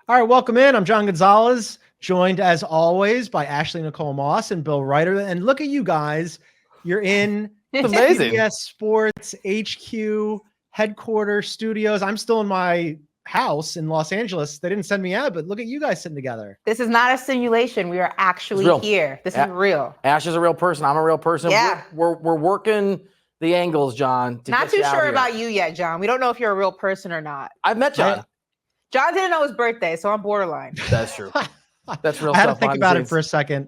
All right, welcome in. I'm John Gonzalez, joined as always by Ashley Nicole Moss and Bill Reiter. And look at you guys. You're in CBS Sports HQ headquarters studios. I'm still in my house in Los Angeles. They didn't send me out, but look at you guys sitting together. This is not a simulation. We are actually here. This is real. Ash is a real person. I'm a real person. Yeah. We're working the angles, John. Not too sure about you yet, John. We don't know if you're a real person or not. I've met John. John didn't know his birthday, so I'm borderline. That's true. That's real. I had to think about it for a second.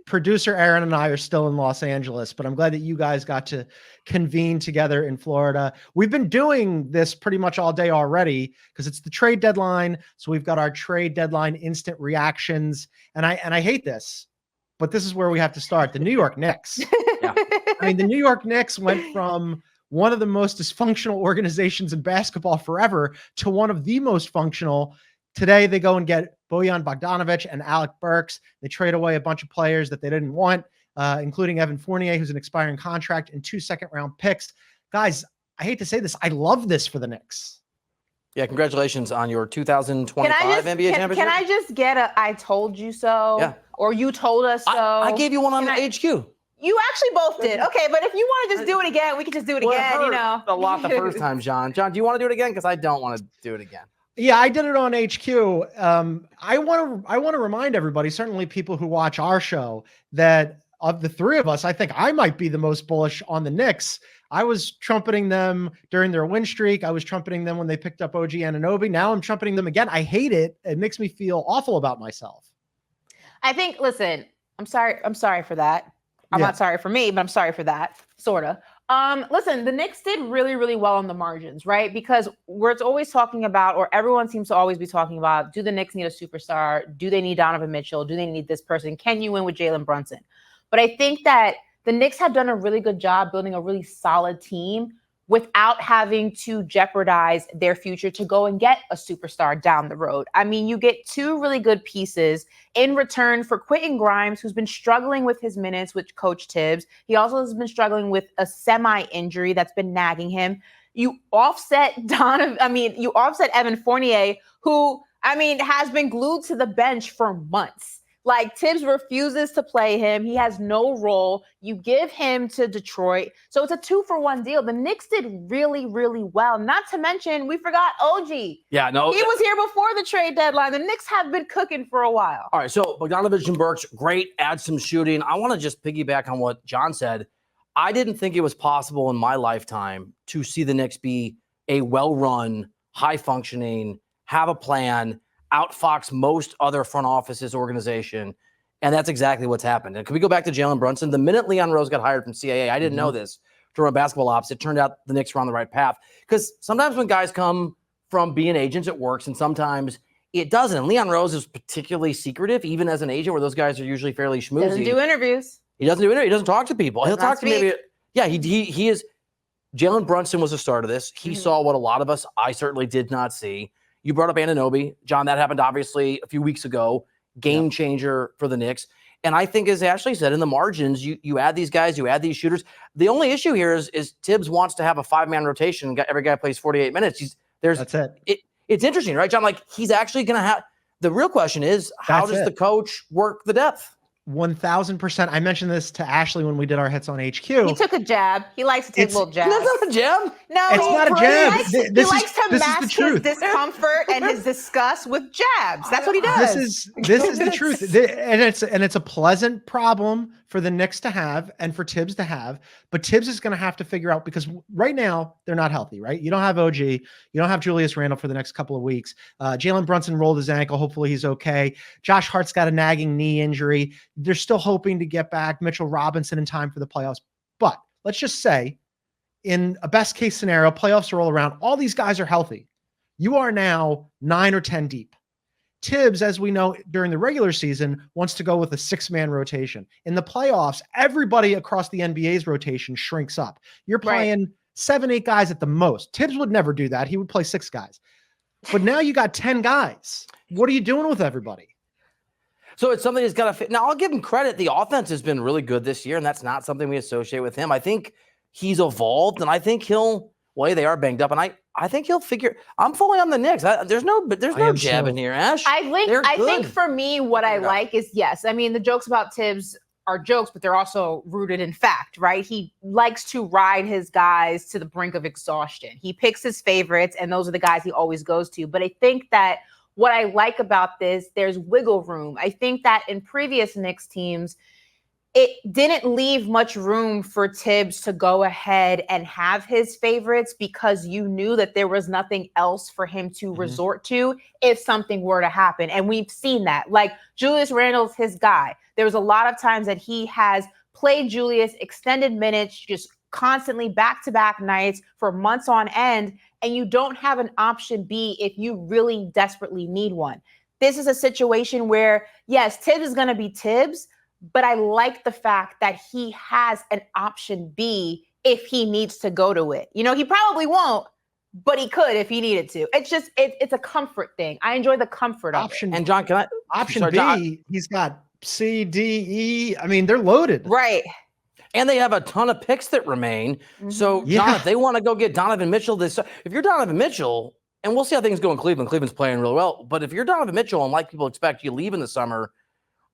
Producer Aaron and I are still in Los Angeles, but I'm glad that you guys got to convene together in Florida. We've been doing this pretty much all day already because it's the trade deadline. So we've got our trade deadline instant reactions. And I hate this, but this is where we have to start. The New York Knicks. Yeah. I mean, the New York Knicks went from one of the most dysfunctional organizations in basketball forever to one of the most functional. Today, they go and get Bojan Bogdanovic and Alec Burks. They trade away a bunch of players that they didn't want, including Evan Fournier, who's an expiring contract, and 2 second-round picks. Guys, I hate to say this. I love this for the Knicks. Yeah, congratulations on your 2025 NBA championship. Can I just get a I told you so? Yeah. Or you told us so? I gave you one on the HQ. You actually both did. Okay, but if you want to just do it again, we can just do it again, you know. A lot the first time, John. John, do you want to do it again? Because I don't want to do it again. Yeah, I did it on HQ. I want to remind everybody, certainly people who watch our show, that of the three of us, I think I might be the most bullish on the Knicks. I was trumpeting them during their win streak. I was trumpeting them when they picked up OG Anunoby. Now I'm trumpeting them again. I hate it. It makes me feel awful about myself. I think, listen, I'm sorry for that. I'm not sorry for me, but I'm sorry for that, sort of. Listen, the Knicks did really, really well on the margins, right? Because we're always talking about, or everyone seems to always be talking about, do the Knicks need a superstar? Do they need Donovan Mitchell? Do they need this person? Can you win with Jalen Brunson? But I think that the Knicks have done a really good job building a really solid team without having to jeopardize their future to go and get a superstar down the road. I mean, you get two really good pieces in return for Quentin Grimes, who's been struggling with his minutes with Coach Tibbs. He also has been struggling with a semi-injury that's been nagging him. You offset Evan Fournier, who, has been glued to the bench for months. Like, Tibbs refuses to play him. He has no role. You give him to Detroit. So it's a 2-for-1 deal. The Knicks did really, really well. Not to mention, we forgot OG. Yeah, no. He was here before the trade deadline. The Knicks have been cooking for a while. All right, so Bogdanovic and Burks, great, add some shooting. I want to just piggyback on what John said. I didn't think it was possible in my lifetime to see the Knicks be a well-run, high-functioning, have a plan, outfox most other front offices organization. And that's exactly what's happened. And can we go back to Jalen Brunson? The minute Leon Rose got hired from CAA, I didn't know this, to run basketball ops, it turned out the Knicks were on the right path. Because sometimes when guys come from being agents, it works, and sometimes it doesn't. And Leon Rose is particularly secretive, even as an agent, where those guys are usually fairly schmoozy. Doesn't do interviews. He doesn't do interviews. He doesn't talk to people. He'll talk to maybe. Yeah, he is. Jalen Brunson was the start of this. He saw what a lot of us, I certainly did not see. You brought up Anunoby. John, that happened obviously a few weeks ago. Game changer for the Knicks. And I think, as Ashley said, in the margins, you add these guys, you add these shooters. The only issue here is Tibbs wants to have a 5-man rotation. Every guy plays 48 minutes. That's it. It's interesting, right, John? Like, he's actually going to have – the real question is, how does the coach work the depth? 1,000%. I mentioned this to Ashley when we did our hits on HQ. He took a jab. He likes to take little jabs. That's not a jab. No, it's not a jab. He likes to mask his discomfort and his disgust with jabs. That's what he does. This is the truth. And it's a pleasant problem for the Knicks to have and for Tibbs to have. But Tibbs is going to have to figure out, because right now they're not healthy, right? You don't have OG. You don't have Julius Randle for the next couple of weeks. Jalen Brunson rolled his ankle. Hopefully he's okay. Josh Hart's got a nagging knee injury. They're still hoping to get back Mitchell Robinson in time for the playoffs. But let's just say, in a best case scenario, playoffs roll around, all these guys are healthy. You are now 9 or 10 deep. Tibbs, as we know, during the regular season, wants to go with a 6-man rotation. In the playoffs, everybody across the NBA's rotation shrinks up. You're playing 7, 8 guys at the most. Tibbs would never do that. He would play 6 guys. But now you got 10 guys. What are you doing with everybody? So it's something that's got to fit. Now, I'll give him credit. The offense has been really good this year, and that's not something we associate with him. I think he's evolved, and I think he'll way. They are banged up, and I think he'll figure. I'm fully on the Knicks. There's no jab in here, Ash. I think for me, what I like is, yes, I mean, the jokes about Tibbs are jokes, but they're also rooted in fact, right? He likes to ride his guys to the brink of exhaustion. He picks his favorites, and those are the guys he always goes to. But I think that what I like about this, there's wiggle room. I think that in previous Knicks teams, it didn't leave much room for Tibbs to go ahead and have his favorites because you knew that there was nothing else for him to resort to if something were to happen. And we've seen that. Like Julius Randle's his guy. There was a lot of times that he has played Julius extended minutes, just constantly back-to-back nights for months on end, and you don't have an option B if you really desperately need one. This is a situation where, yes, Tibbs is going to be Tibbs, but I like the fact that he has an option B if he needs to go to it. You know, he probably won't, but he could if he needed to. It's just, it's a comfort thing. I enjoy the comfort of it. And John, option B, John, he's got C, D, E. I mean, they're loaded. Right. And they have a ton of picks that remain. So, John, if they want to go get Donovan Mitchell, if you're Donovan Mitchell, and we'll see how things go in Cleveland. Cleveland's playing really well. But if you're Donovan Mitchell, and like people expect you leave in the summer,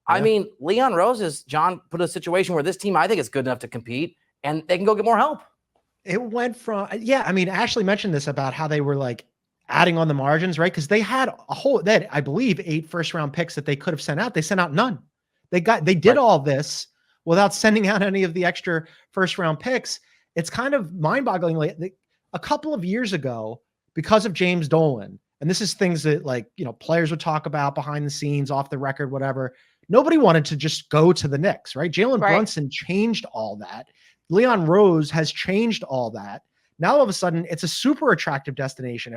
I mean, Leon Rose has, John, put in a situation where this team, I think, is good enough to compete, and they can go get more help. It went from, I mean, Ashley mentioned this about how they were like adding on the margins, right? Because they had I believe 8 first-round picks that they could have sent out. They sent out none. They did all this without sending out any of the extra first-round picks. It's kind of mind-boggling. A couple of years ago, because of James Dolan, and this is things that, like, you know, players would talk about behind the scenes, off the record, whatever. Nobody wanted to just go to the Knicks, right? Jalen Brunson changed all that. Leon Rose has changed all that. Now, all of a sudden, it's a super attractive destination.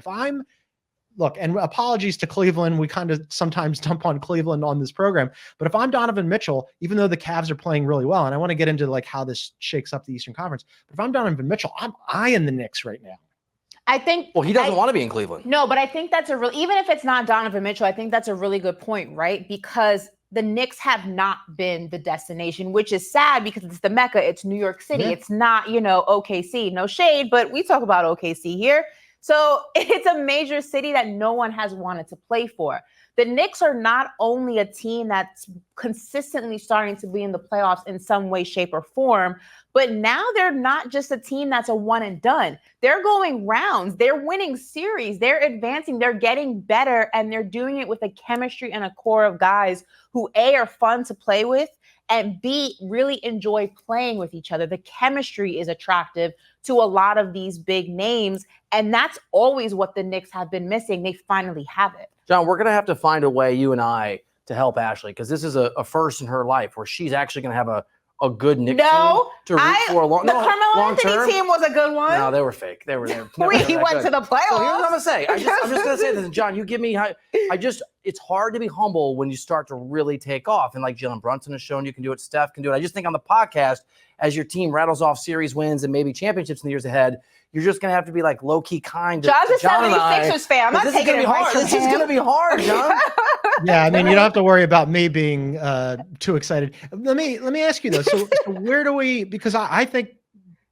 Look, and apologies to Cleveland. We kind of sometimes dump on Cleveland on this program. But if I'm Donovan Mitchell, even though the Cavs are playing really well, and I want to get into like how this shakes up the Eastern Conference, but if I'm Donovan Mitchell, I'm eyeing the Knicks right now. I think. Well, he doesn't want to be in Cleveland. No, but I think that's even if it's not Donovan Mitchell, I think that's a really good point, right? Because the Knicks have not been the destination, which is sad because it's the Mecca. It's New York City. Yeah. It's not, OKC. No shade, but we talk about OKC here. So it's a major city that no one has wanted to play for. The Knicks are not only a team that's consistently starting to be in the playoffs in some way, shape, or form, but now they're not just a team that's a one and done. They're going rounds. They're winning series. They're advancing. They're getting better, and they're doing it with a chemistry and a core of guys who, A, are fun to play with, and B, really enjoy playing with each other. The chemistry is attractive to a lot of these big names, and that's always what the Knicks have been missing. They finally have it. John, we're going to have to find a way, you and I, to help Ashley, because this is a first in her life where she's actually going to have a good Knicks team to root for a long term. The Carmelo Anthony team was a good one. No, they were fake. They were there. He went to the playoffs. So here's what I'm going to say. I'm just going to say this. And John, you give me it's hard to be humble when you start to really take off. And like Jalen Brunson has shown, you can do it. Steph can do it. I just think on the podcast, as your team rattles off series wins and maybe championships in the years ahead, you're just going to have to be like low-key kind to John's a John and I. 76ers fan. I'm not taking advice from him. This is going to be hard, John. Yeah, I mean, you don't have to worry about me being too excited. Let me ask you though. So where do we? Because I think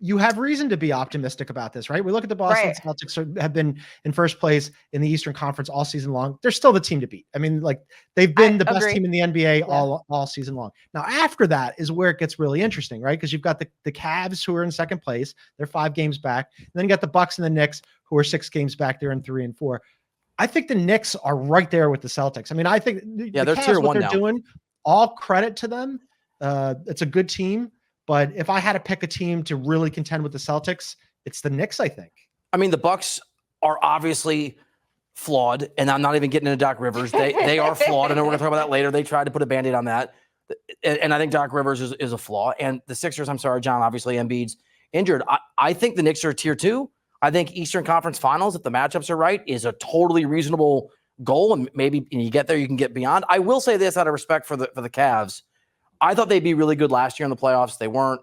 you have reason to be optimistic about this, right? We look at the Boston Celtics have been in first place in the Eastern Conference all season long. They're still the team to beat. I mean, like they've been the best team in the NBA all season long. Now, after that is where it gets really interesting, right? Because you've got the Cavs who are in second place. They're 5 games back. And then you got the Bucks and the Knicks who are 6 games back. They're in 3 and 4. I think the Knicks are right there with the Celtics. I mean, I think the they're Cavs, tier what one they're now. doing, all credit to them. It's a good team. But if I had to pick a team to really contend with the Celtics, it's the Knicks, I think. I mean, the Bucks are obviously flawed, and I'm not even getting into Doc Rivers. They are flawed. I know we're going to talk about that later. They tried to put a Band-Aid on that. And I think Doc Rivers is a flaw. And the Sixers, I'm sorry, John, obviously Embiid's injured. I think the Knicks are tier 2. I think Eastern Conference Finals, if the matchups are right, is a totally reasonable goal. And maybe you get there, you can get beyond. I will say this out of respect for the Cavs. I thought they'd be really good last year in the playoffs. They weren't,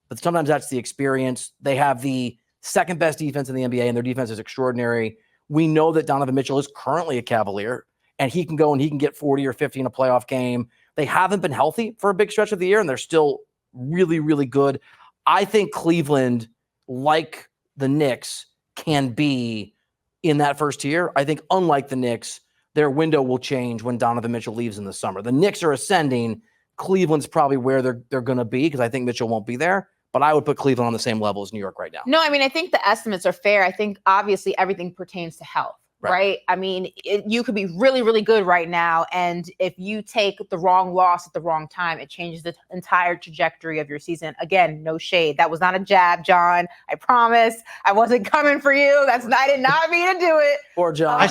but sometimes that's the experience. They have the second best defense in the NBA, and their defense is extraordinary. We know that Donovan Mitchell is currently a Cavalier, and he can go and he can get 40 or 50 in a playoff game. They haven't been healthy for a big stretch of the year, and they're still really, really good. I think Cleveland, like the Knicks, can be in that first year. I think unlike the Knicks, their window will change when Donovan Mitchell leaves in the summer. The Knicks are ascending. Cleveland's probably where they're going to be because I think Mitchell won't be there. But I would put Cleveland on the same level as New York right now. No, I mean, I think the estimates are fair. I think obviously everything pertains to health, right? I mean, you could be really, really good right now. And if you take the wrong loss at the wrong time, it changes the entire trajectory of your season. Again, no shade. That was not a jab, John. I promise. I wasn't coming for you. I did not mean to do it. Or John. I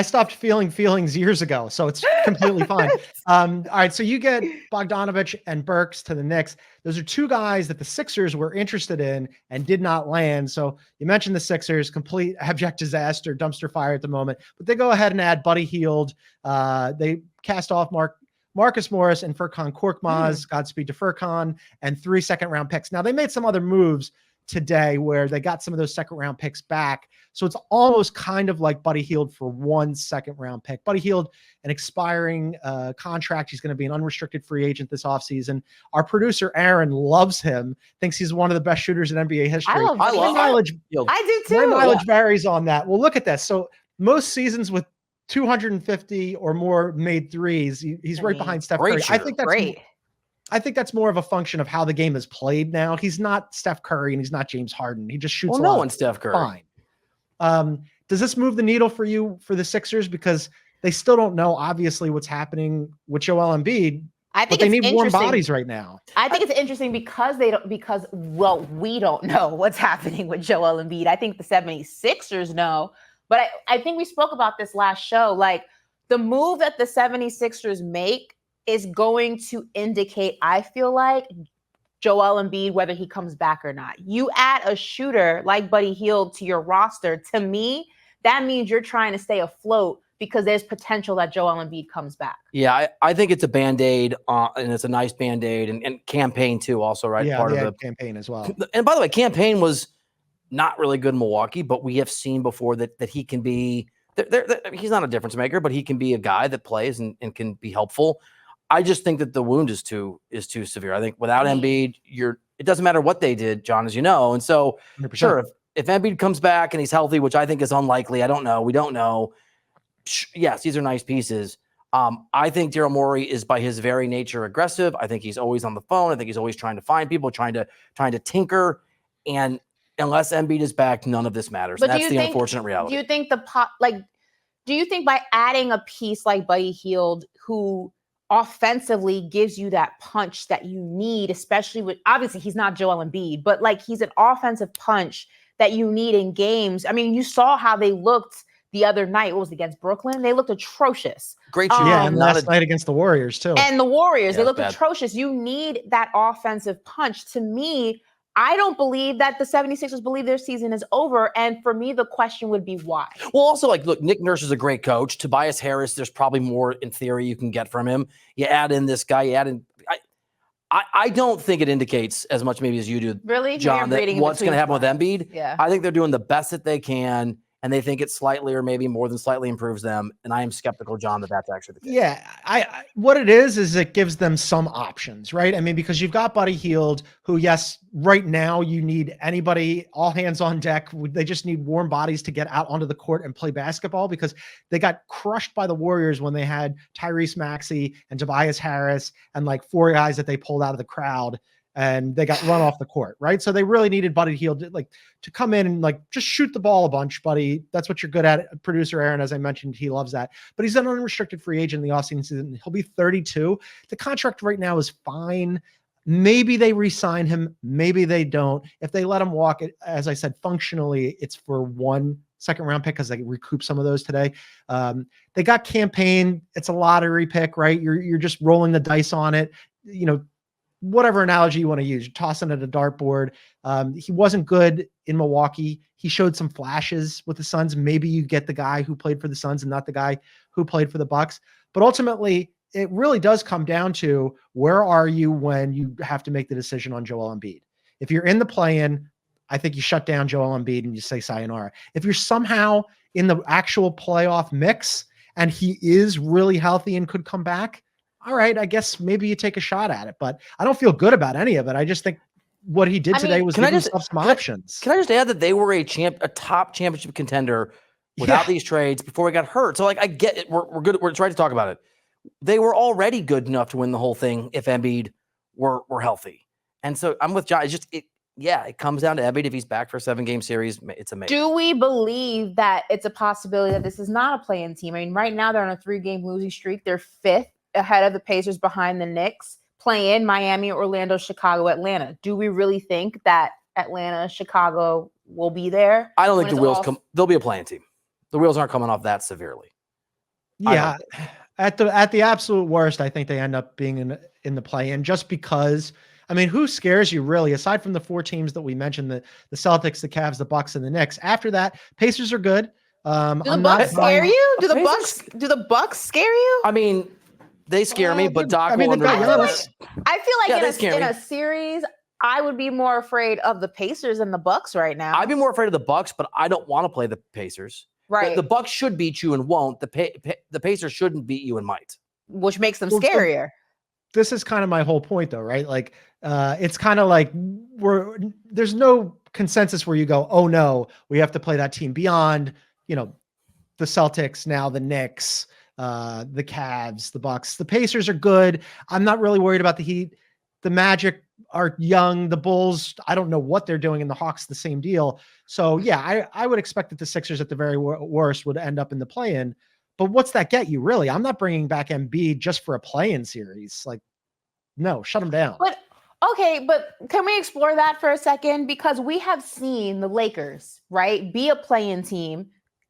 stopped feeling feelings years ago, so it's completely fine. All right, so you get Bogdanovich and Burks to the Knicks. Those are two guys that the Sixers were interested in and did not land. So you mentioned the Sixers, complete abject disaster, dumpster fire at the moment, but they go ahead and add Buddy Hield. They cast off Marcus Morris and Furkan Korkmaz, Godspeed to Furkan, and 3 second-round picks. Now, they made some other moves today where they got some of those second-round picks back. So it's almost kind of like Buddy Hield for 1 second-round pick. Buddy Hield, an expiring contract. He's going to be an unrestricted free agent this offseason. Our producer, Aaron, loves him, thinks he's one of the best shooters in NBA history. I love Hield. I do too. My mileage varies on that. Well, look at this. So most seasons with 250 or more made threes, he's right behind Steph Curry. I think that's great. I think that's more of a function of how the game is played now. He's not Steph Curry and he's not James Harden. He just shoots no one's Steph Curry. Fine. Does this move the needle for you for the Sixers? Because they still don't know, obviously, what's happening with Joel Embiid. I think they need warm bodies right now. I think it's interesting because we don't know what's happening with Joel Embiid. I think the 76ers know, but I think we spoke about this last show. Like, the move that the 76ers make is going to indicate, I feel like, Joel Embiid, whether he comes back or not. You add a shooter like Buddy Hield to your roster, to me, that means you're trying to stay afloat because there's potential that Joel Embiid comes back. Yeah, I think it's a Band-Aid, and it's a nice Band-Aid, and campaign too also, right? Yeah, part of the campaign as well. And by the way, campaign was not really good in Milwaukee, but we have seen before that he can be, he's not a difference maker, but he can be a guy that plays and can be helpful. I just think that the wound is too severe. I think without Embiid, it doesn't matter what they did, John, as you know. And so, 100%. Sure, if Embiid comes back and he's healthy, which I think is unlikely, I don't know. We don't know. Yes, these are nice pieces. I think Daryl Morey is by his very nature aggressive. I think he's always on the phone. I think he's always trying to find people, trying to tinker. And unless Embiid is back, none of this matters. But that's the unfortunate reality. Do you think do you think by adding a piece like Buddy Hield, who offensively gives you that punch that you need, especially with, obviously he's not Joel Embiid, but like he's an offensive punch that you need in games. I mean, you saw how they looked the other night. What was it, against Brooklyn? They looked atrocious. Great shooting. Yeah, and last night against the Warriors too. And the Warriors, they looked bad. atrocious. You need that offensive punch. To me, I don't believe that the 76ers believe their season is over. And for me, the question would be why. Well, also, look, Nick Nurse is a great coach. Tobias Harris, there's probably more in theory you can get from him. You add in this guy, I don't think it indicates as much maybe as you do, really, John, that what's going to happen with Embiid. Yeah. I think they're doing the best that they can, and they think it slightly or maybe more than slightly improves them. And I am skeptical, John, that that's actually the case. Yeah, what it is it gives them some options, right? I mean, because you've got Buddy Hield, who, yes, right now you need anybody, all hands on deck. They just need warm bodies to get out onto the court and play basketball because they got crushed by the Warriors when they had Tyrese Maxey and Tobias Harris and like 4 guys that they pulled out of the crowd. And they got run off the court, right? So they really needed Buddy Hield to come in and just shoot the ball a bunch, Buddy. That's what you're good at. Producer Aaron, as I mentioned, he loves that. But he's an unrestricted free agent in the offseason. He'll be 32. The contract right now is fine. Maybe they re-sign him. Maybe they don't. If they let him walk, as I said, functionally, it's for 1 second-round pick because they recoup some of those today. They got campaign. It's a lottery pick, right? You're just rolling the dice on it. Whatever analogy you want to use, you're tossing at a dartboard. He wasn't good in Milwaukee. He showed some flashes with the Suns. Maybe you get the guy who played for the Suns and not the guy who played for the Bucks. But ultimately, it really does come down to where are you when you have to make the decision on Joel Embiid. If you're in the play-in, I think you shut down Joel Embiid and you say sayonara. If you're somehow in the actual playoff mix and he is really healthy and could come back, all right, I guess maybe you take a shot at it, but I don't feel good about any of it. I just think what he did today was give himself some options. Can I just add that they were a top championship contender without these trades before he got hurt? So like, I get it. We're good. We're trying to talk about it. They were already good enough to win the whole thing if Embiid were healthy. And so I'm with John. It comes down to Embiid. If he's back for a 7-game series, it's amazing. Do we believe that it's a possibility that this is not a play-in team? I mean, right now they're on a 3-game losing streak. They're 5th ahead of the Pacers, behind the Knicks. Play-in Miami, Orlando, Chicago, Atlanta. Do we really think that Atlanta, Chicago will be there? I don't think the wheels come. There'll be a play-in team. The wheels aren't coming off that severely. Yeah. At the absolute worst, I think they end up being in the play-in, just because, I mean, who scares you really, aside from the 4 teams that we mentioned, the Celtics, the Cavs, the Bucks, and the Knicks. After that, Pacers are good. Do the Bucks scare you? Do the Bucks scare you? I mean, they scare me, but Doc will understand. I feel like in a series, I would be more afraid of the Pacers than the Bucks right now. I'd be more afraid of the Bucks, but I don't want to play the Pacers. Right. The Bucks should beat you and won't. The Pacers shouldn't beat you and might. Which makes them scarier. This is kind of my whole point, though, right? Like, it's kind of like there's no consensus where you go, oh no, we have to play that team beyond, the Celtics, now the Knicks, the Cavs, the Bucks. The Pacers are good. I'm not really worried about the Heat. The Magic are young. The Bulls, I don't know what they're doing, and the Hawks, the same deal. So yeah, I would expect that the Sixers at the very worst would end up in the play-in. But what's that get you, really? I'm not bringing back Embiid just for a play-in series. Like, no, shut him down. But okay, but can we explore that for a second? Because we have seen the Lakers, right, be a play-in team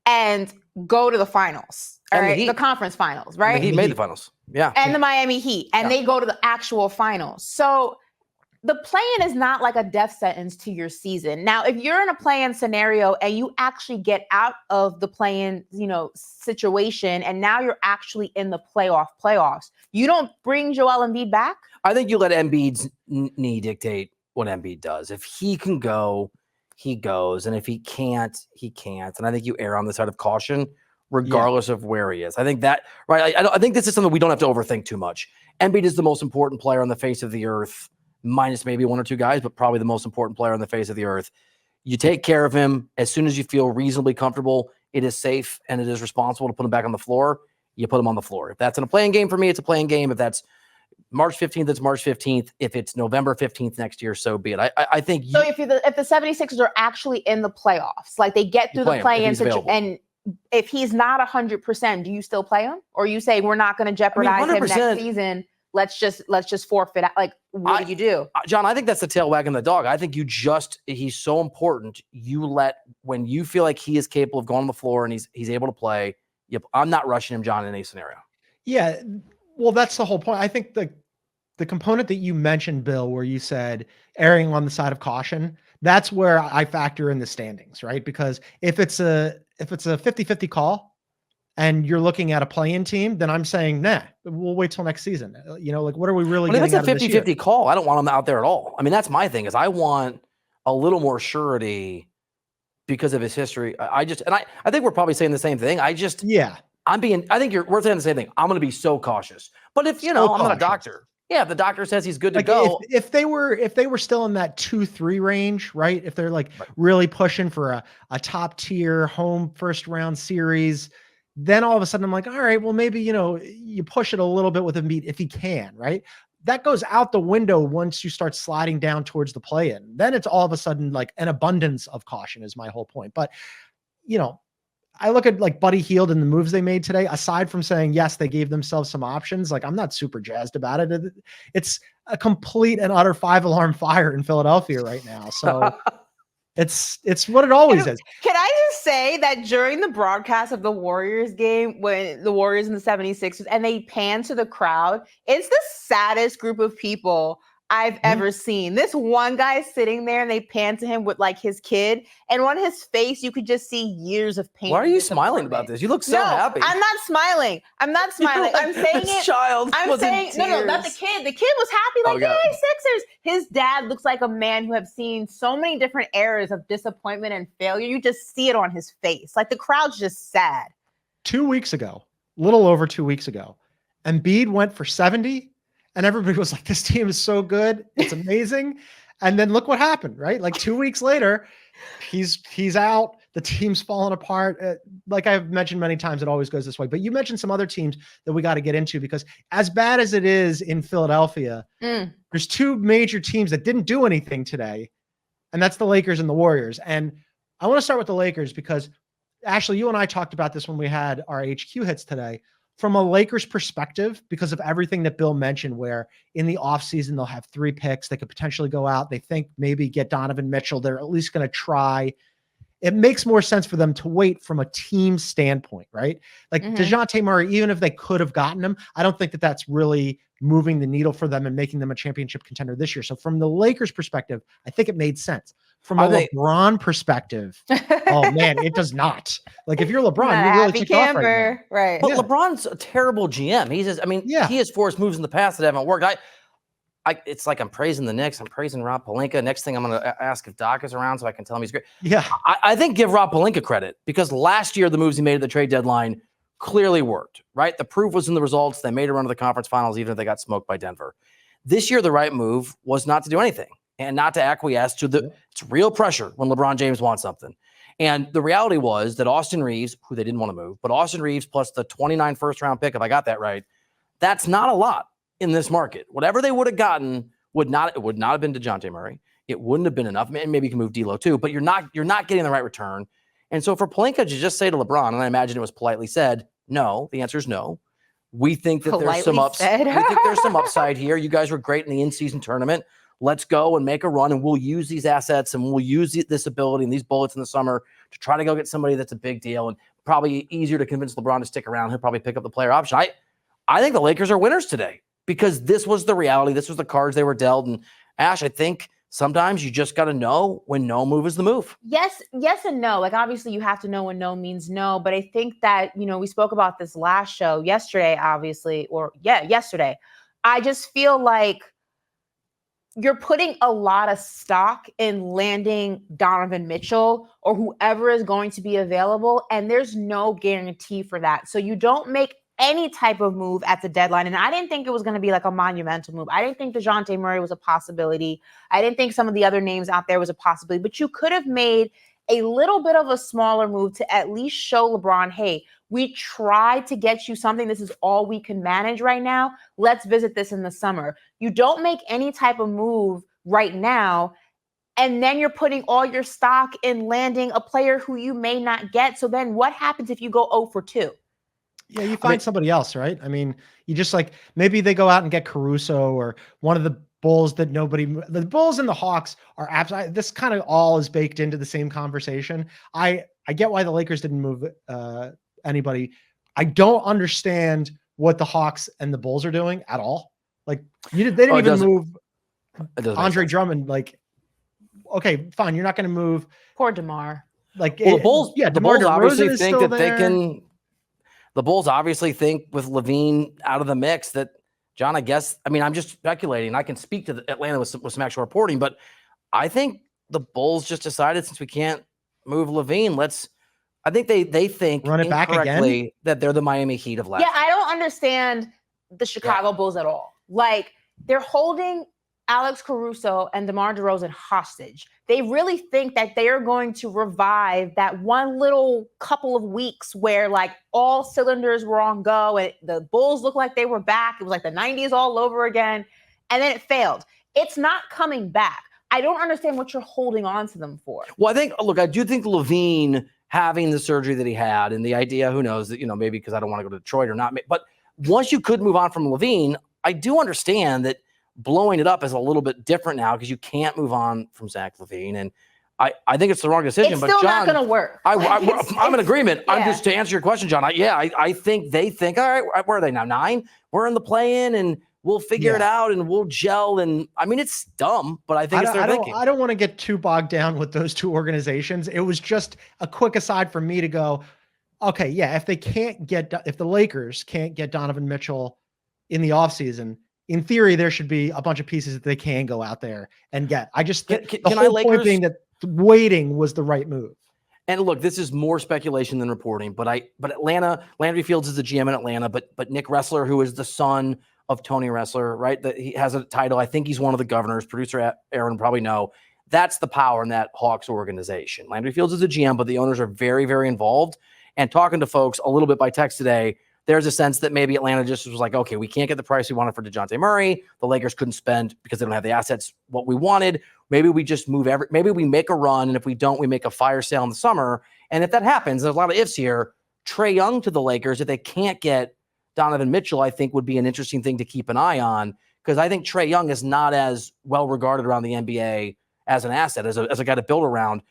and go to the finals, all right, the conference finals, right? He made the finals, yeah. And the Miami Heat, and they go to the actual finals. So the play-in is not like a death sentence to your season. Now, if you're in a play-in scenario and you actually get out of the play-in, situation, and now you're actually in the playoffs, you don't bring Joel Embiid back? I think you let Embiid's knee dictate what Embiid does. If he can go, he goes. And if he can't, he can't. And I think you err on the side of caution, regardless of where he is. I think that, right? I think this is something we don't have to overthink too much. Embiid is the most important player on the face of the earth, minus maybe 1 or 2 guys, but probably the most important player on the face of the earth. You take care of him as soon as you feel reasonably comfortable. It is safe and it is responsible to put him back on the floor. You put him on the floor. If that's in a playing game for me, it's a playing game. If that's March 15th, it's March 15th. If it's November 15th next year, so be it. I think. So if the 76ers are actually in the playoffs, like they get through the play-in situation, and if he's not 100%, do you still play him? Or you say we're not going to jeopardize him next season? Let's just forfeit. Like, what do you do? John, I think that's the tail wagging the dog. I think he's so important. When you feel like he is capable of going on the floor and he's able to play, I'm not rushing him, John, in any scenario. Yeah. Well, that's the whole point. I think the component that you mentioned, Bill, where you said erring on the side of caution, that's where I factor in the standings, right? Because if it's a 50-50 call, and you're looking at a play-in team, then I'm saying, nah, we'll wait till next season. Like, what are we really getting out of this year? If it's a 50-50 call, I don't want him out there at all. I mean, that's my thing, is I want a little more surety because of his history. I think we're probably saying the same thing. I think we're saying the same thing. I'm going to be so cautious. But if, I'm not a doctor. Yeah, if the doctor says he's good to go. If they were still in that 2-3 range, right? If they're really pushing for a top tier home first round series, then all of a sudden I'm like, all right, well, maybe, you push it a little bit with Embiid if he can, right? That goes out the window once you start sliding down towards the play-in. Then it's all of a sudden like an abundance of caution is my whole point. But, I look at like Buddy Hield and the moves they made today, aside from saying, yes, they gave themselves some options. Like, I'm not super jazzed about it. It's a complete and utter 5-alarm fire in Philadelphia right now. So it's what it always is. Can I just say that during the broadcast of the Warriors game, when the Warriors and the 76ers, and they pan to the crowd, it's the saddest group of people I've ever seen. This one guy sitting there and they pan to him with like his kid, and on his face you could just see years of pain. Why are you smiling about this? You look so happy. I'm not smiling. I'm saying it. I'm saying no, not the kid. The kid was happy, like, hey, Sixers. His dad looks like a man who have seen so many different eras of disappointment and failure. You just see it on his face. Like, the crowd's just sad. 2 weeks ago, little over 2 weeks ago, Embiid went for 70. And everybody was like, this team is so good. It's amazing. And then look what happened, right? Like 2 weeks later, he's out. The team's falling apart. Like I've mentioned many times, it always goes this way. But you mentioned some other teams that we got to get into, because as bad as it is in Philadelphia, there's two major teams that didn't do anything today, and that's the Lakers and the Warriors. And I want to start with the Lakers because, Ashley, you and I talked about this when we had our HQ hits today. From a Lakers perspective, because of everything that Bill mentioned, where in the offseason they'll have 3 picks, they could potentially go out. They think maybe get Donovan Mitchell. They're at least going to try. It makes more sense for them to wait from a team standpoint, right? Like DeJounte Murray, even if they could have gotten him, I don't think that that's really moving the needle for them and making them a championship contender this year. So from the Lakers perspective, I think it made sense. From a LeBron perspective, oh man, it does not. Like if you're LeBron, you're really ticked off right now. Right. But LeBron's a terrible GM. He has forced moves in the past that haven't worked. It's like I'm praising the Knicks. I'm praising Rob Pelinka. Next thing I'm going to ask if Doc is around so I can tell him he's great. Yeah. I think give Rob Pelinka credit, because last year the moves he made at the trade deadline clearly worked, right? The proof was in the results. They made a run to the conference finals, even if they got smoked by Denver. This year, the right move was not to do anything and not to acquiesce to it's real pressure when LeBron James wants something. And the reality was that Austin Reeves, who they didn't want to move, but Austin Reeves plus the 29 first-round pick, if I got that right, that's not a lot in this market. Whatever they would have gotten would not have been DeJounte Murray. It wouldn't have been enough. Maybe you can move D'Lo too, but you're not getting the right return. And so for Pelinka to just say to LeBron, and I imagine it was politely said, no, the answer is no. We think that there's some upside. We think there's some upside here. You guys were great in the in-season tournament. Let's go and make a run, and we'll use these assets and we'll use this ability and these bullets in the summer to try to go get somebody that's a big deal, and probably easier to convince LeBron to stick around. He'll probably pick up the player option. I think the Lakers are winners today, because this was the reality. This was the cards they were dealt. And Ash, I think sometimes you just got to know when no move is the move. Yes and no. Like, obviously you have to know when no means no, but I think that, we spoke about this last show yesterday, obviously, yesterday. I just feel like you're putting a lot of stock in landing Donovan Mitchell or whoever is going to be available, and there's no guarantee for that. So you don't make any type of move at the deadline. And I didn't think it was going to be like a monumental move. I didn't think DeJounte Murray was a possibility. I didn't think some of the other names out there was a possibility, but you could have made a little bit of a smaller move to at least show LeBron, hey, we tried to get you something. This is all we can manage right now. Let's visit this in the summer. You don't make any type of move right now, and then you're putting all your stock in landing a player who you may not get. So then what happens if you go 0 for 2? Yeah, you find somebody else, right? I mean, you just maybe they go out and get Caruso or one of the Bulls that the Bulls and the Hawks are absolutely, this kind of all is baked into the same conversation. I get why the Lakers didn't move anybody. I don't understand what the Hawks and the Bulls are doing at all. Like they didn't even move Andre Drummond. Like, okay, fine. You're not going to move poor DeMar. Like, the Bulls, the Bulls obviously think that they can. The Bulls obviously think with Levine out of the mix that, John, I'm just speculating. I can speak to Atlanta with some actual reporting, but I think the Bulls just decided, since we can't move Levine, I think they think run it back again, that they're the Miami Heat of last year. I don't understand the Chicago Bulls at all. Like, they're holding Alex Caruso and DeMar DeRozan hostage. They really think that they are going to revive that one little couple of weeks where all cylinders were on go and the Bulls looked like they were back. It was like the 90s all over again. And then it failed. It's not coming back. I don't understand what you're holding on to them for. Well, I do think Levine having the surgery that he had, and the idea, who knows, that, maybe because I don't want to go to Detroit or not. But once you could move on from Levine, I do understand that blowing it up is a little bit different now, because you can't move on from Zach LaVine. And I think it's the wrong decision. It's but still John, not going to work. I'm in agreement. Yeah. I'm just, to answer your question, John. I think they think, all right, where are they now? 9? We're in the play-in, and we'll figure it out, and we'll gel. And it's dumb, but I think it's their thinking. I don't want to get too bogged down with those two organizations. It was just a quick aside for me to go, okay, yeah, if the Lakers can't get Donovan Mitchell in the offseason, in theory, there should be a bunch of pieces that they can go out there and get. I just think the whole point being that waiting was the right move. And look, this is more speculation than reporting, but Landry Fields is the GM in Atlanta, but Nick Ressler, who is the son of Tony Wrestler, right? That he has a title. I think he's one of the governors. Producer Aaron probably know. That's the power in that Hawks organization. Landry Fields is a GM, but the owners are very, very involved. And talking to folks a little bit by text today, there's a sense that maybe Atlanta just was like, okay, we can't get the price we wanted for DeJounte Murray. The Lakers couldn't spend because they don't have the assets what we wanted. Maybe we just maybe we make a run, and if we don't, we make a fire sale in the summer. And if that happens, there's a lot of ifs here. Trae Young to the Lakers, if they can't get Donovan Mitchell, I think would be an interesting thing to keep an eye on, because I think Trae Young is not as well regarded around the NBA as an asset, as a guy to build around,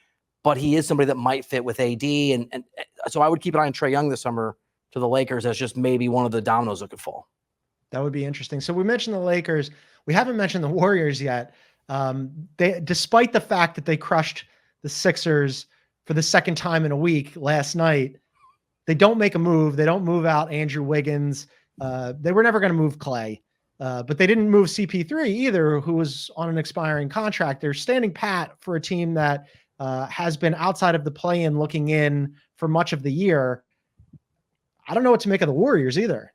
but he is somebody that might fit with AD. And so I would keep an eye on Trae Young this summer to the Lakers as just maybe one of the dominoes that could fall. That would be interesting. So we mentioned the Lakers. We haven't mentioned the Warriors yet. They, despite the fact that they crushed the Sixers for the second time in a week last night, they don't make a move. They don't move out Andrew Wiggins. They were never going to move Clay, but they didn't move CP3 either, who was on an expiring contract. They're standing pat for a team that has been outside of the play-in looking in for much of the year. I don't know what to make of the Warriors either.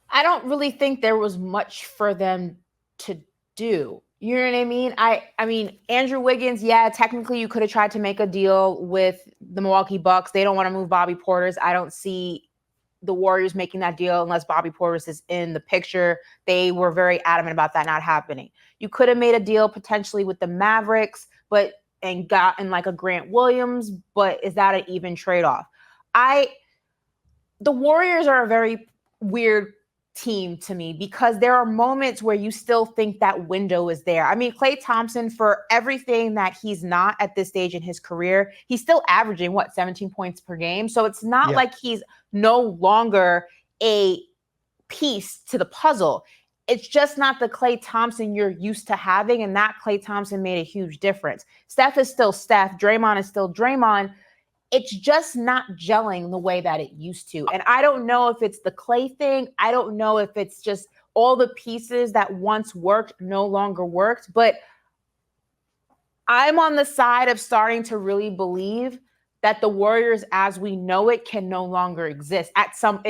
I don't really think there was much for them to do. You know what I mean? I mean, Andrew Wiggins, yeah, technically you could have tried to make a deal with the Milwaukee Bucks. They don't want to move Bobby Portis. I don't see the Warriors making that deal unless Bobby Portis is in the picture. They were very adamant about that not happening. You could have made a deal potentially with the Mavericks, and gotten like a Grant Williams, but is that an even trade-off? The Warriors are a very weird team to me, because there are moments where you still think that window is there. I mean, Klay Thompson, for everything that he's not at this stage in his career, he's still averaging 17 points per game. So it's not like he's no longer a piece to the puzzle. It's just not the Klay Thompson you're used to having, and that Klay Thompson made a huge difference. Steph is still Steph. Draymond is still Draymond. It's just not gelling the way that it used to. And I don't know if it's the Klay thing. I don't know if it's just all the pieces that once worked no longer worked. But I'm on the side of starting to really believe that the Warriors as we know it can no longer exist at some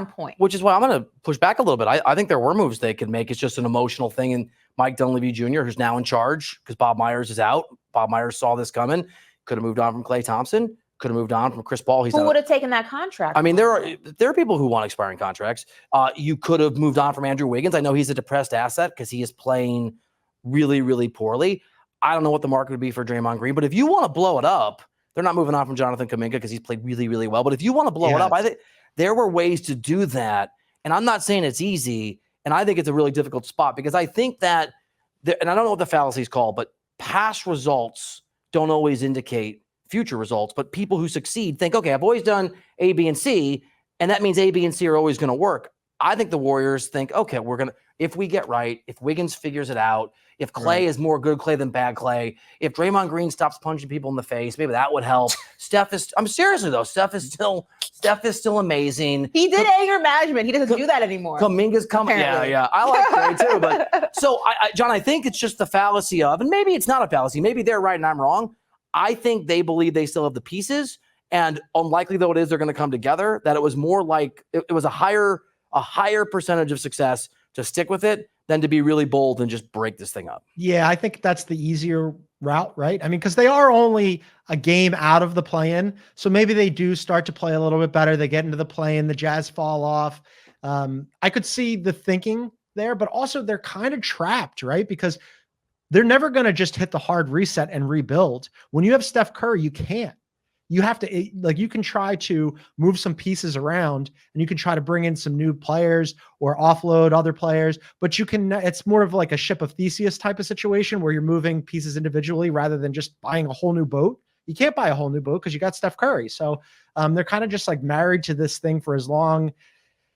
point. Which is why I'm going to push back a little bit. I think there were moves they could make. It's just an emotional thing. And Mike Dunleavy Jr., who's now in charge because Bob Myers is out. Bob Myers saw this coming. Could have moved on from Klay Thompson. Could have moved on from Chris Paul. Who would have taken that contract? I mean, there are people who want expiring contracts. You could have moved on from Andrew Wiggins. I know he's a depressed asset because he is playing really, really poorly. I don't know what the market would be for Draymond Green, but if you want to blow it up, they're not moving on from Jonathan Kuminga because he's played really, really well. But if you want to blow it up, I think there were ways to do that. And I'm not saying it's easy. And I think it's a really difficult spot because I think that, and I don't know what the fallacy is called, but past results don't always indicate future results. But people who succeed think, okay, I've always done A, B, and C, and that means A, B, and C are always going to work. I think the Warriors think, okay, we're going to, if we get right, if Wiggins figures it out, if Klay is more good Klay than bad Klay, if Draymond Green stops punching people in the face, maybe that would help. Steph is still amazing. He did anger management. He doesn't do that anymore. Kuminga's coming. Apparently. Yeah. I like Klay too. But so, John, I think it's just the fallacy of, and maybe it's not a fallacy. Maybe they're right and I'm wrong. I think they believe they still have the pieces, and unlikely though it is, they're going to come together, that it was more like it was a higher percentage of success to stick with it than to be really bold and just break this thing up. Yeah, I think that's the easier route, right? I mean, because they are only a game out of the play-in, so maybe they do start to play a little bit better. They get into the play-in, the Jazz fall off. I could see the thinking there, but also they're kind of trapped, right? Because they're never going to just hit the hard reset and rebuild. When you have Steph Curry, you can't. You have to, like, you can try to move some pieces around and you can try to bring in some new players or offload other players, but it's more of like a ship of Theseus type of situation where you're moving pieces individually rather than just buying a whole new boat. You can't buy a whole new boat because you got Steph Curry. So they're kind of just like married to this thing for as long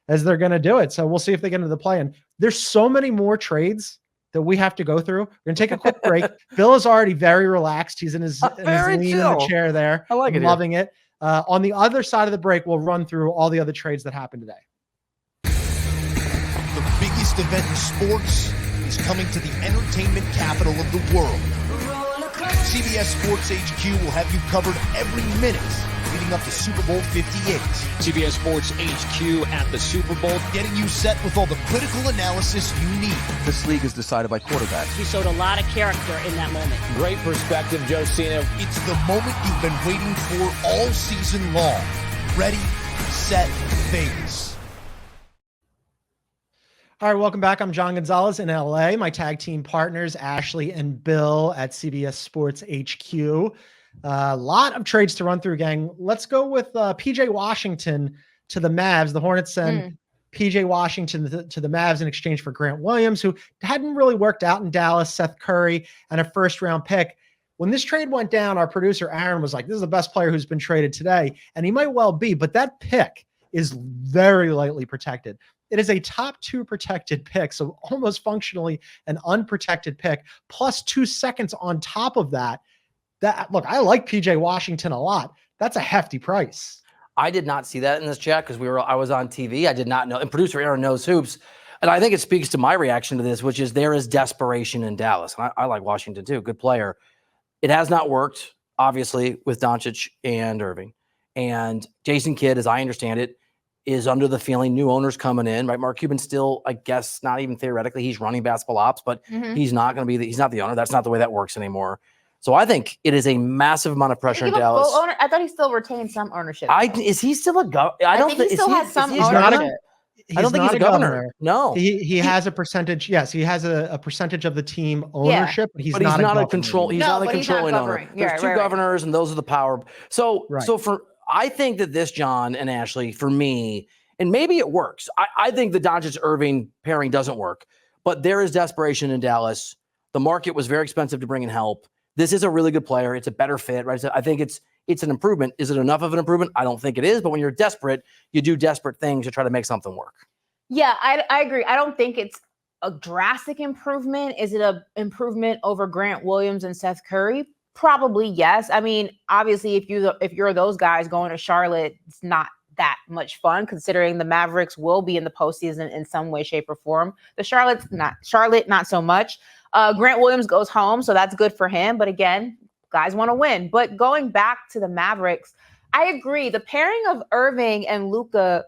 as they're going to do it. So we'll see if they get into the play-in. There's so many more trades that we have to go through. We're going to take a quick break. Bill is already very relaxed. He's in his lean in the chair there. I like it. Loving it. On the other side of the break, we'll run through all the other trades that happened today. The biggest event in sports is coming to the entertainment capital of the world. CBS Sports HQ will have you covered every minute leading up to Super Bowl 58. CBS Sports HQ at the Super Bowl. Getting you set with all the critical analysis you need. This league is decided by quarterbacks. He showed a lot of character in that moment. Great perspective, Josina. It's the moment you've been waiting for all season long. Ready, set, Vegas. All right, welcome back. I'm John Gonzalez in LA. My tag team partners, Ashley and Bill at CBS Sports HQ. A lot of trades to run through, gang. Let's go with PJ Washington to the Mavs. The Hornets send PJ Washington to the Mavs in exchange for Grant Williams, who hadn't really worked out in Dallas, Seth Curry, and a first-round pick. When this trade went down, our producer Aaron was like, this is the best player who's been traded today. And he might well be, but that pick is very lightly protected. It is a top 2 protected pick, so almost functionally an unprotected pick, plus 2 seconds on top of that. Look, I like PJ Washington a lot. That's a hefty price. I did not see that in this chat because I was on TV. I did not know. And producer Aaron knows hoops. And I think it speaks to my reaction to this, which is there is desperation in Dallas. And I like Washington too. Good player. It has not worked, obviously, with Doncic and Irving. And Jason Kidd, as I understand it, is under the feeling new owners coming in, right? Mark Cuban still, I guess, not even theoretically, he's running basketball ops, but he's not going to be, he's not the owner. That's not the way that works anymore. So I think it is a massive amount of pressure in Dallas. I thought he still retained some ownership. Is he still a governor? I don't think he still has some ownership. I don't think he's a governor. No, he has a percentage. Yes, he has a percentage of the team ownership, but he's not a control. He's not a controlling owner. There's two governors, and those are the power. So I think that this, John and Ashley, for me, and maybe it works. I think the Doncic-Irving pairing doesn't work, but there is desperation in Dallas. The market was very expensive to bring in help. This is a really good player. It's a better fit, right? So I think it's an improvement. Is it enough of an improvement? I don't think it is, but when you're desperate, you do desperate things to try to make something work. Yeah, I agree. I don't think it's a drastic improvement. Is it an improvement over Grant Williams and Seth Curry? Probably yes. I mean, obviously, if you're those guys going to Charlotte, it's not that much fun considering the Mavericks will be in the postseason in some way, shape, or form. Charlotte, not so much. Grant Williams goes home, so that's good for him. But again, guys want to win. But going back to the Mavericks, I agree. The pairing of Irving and Luka,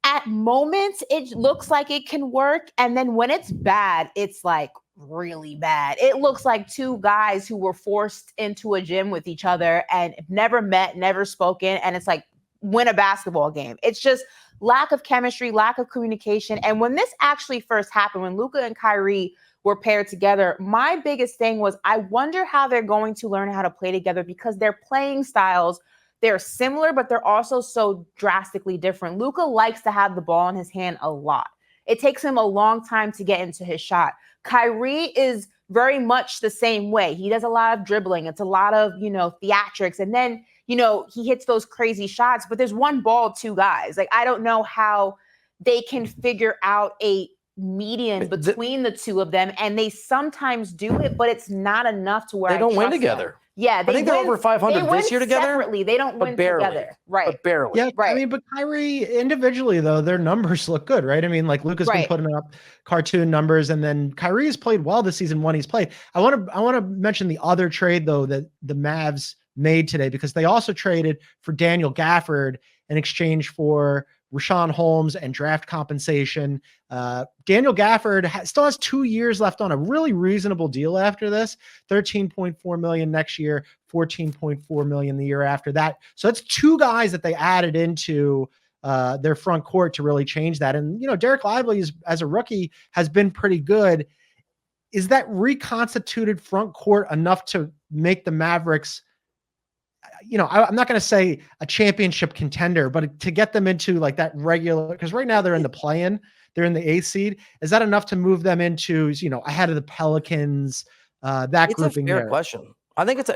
at moments, it looks like it can work. And then when it's bad, it's like really bad. It looks like two guys who were forced into a gym with each other and never met, never spoken. And it's like, win a basketball game. It's just lack of chemistry, lack of communication. And when this actually first happened, when Luka and Kyrie were paired together, my biggest thing was, I wonder how they're going to learn how to play together, because their playing styles, they're similar, but they're also so drastically different. Luka likes to have the ball in his hand a lot. It takes him a long time to get into his shot. Kyrie is very much the same way. He does a lot of dribbling. It's a lot of, theatrics. And then, he hits those crazy shots, but there's one ball, two guys. Like, I don't know how they can figure out a median between the two of them. And they sometimes do it, but it's not enough to where they don't win together. Them. Yeah, I think they're over 500 this year together. Separately, they don't win together, right? But barely. Yeah, right. I mean, but Kyrie individually though, their numbers look good, right? I mean, like Luka's been putting up cartoon numbers, and then Kyrie has played well this season when he's played. I want to mention the other trade though that the Mavs made today, because they also traded for Daniel Gafford in exchange for Rashawn Holmes and draft compensation. Daniel Gafford still has 2 years left on a really reasonable deal after this, $13.4 million next year, $14.4 million the year after that. So that's two guys that they added into their front court to really change that. And, Derek Lively as a rookie has been pretty good. Is that reconstituted front court enough to make the Mavericks, I'm not going to say a championship contender, but to get them into like that regular, because right now they're in the play-in, they're in the 8th seed. Is that enough to move them into, ahead of the Pelicans, that grouping there? It's a fair question. I think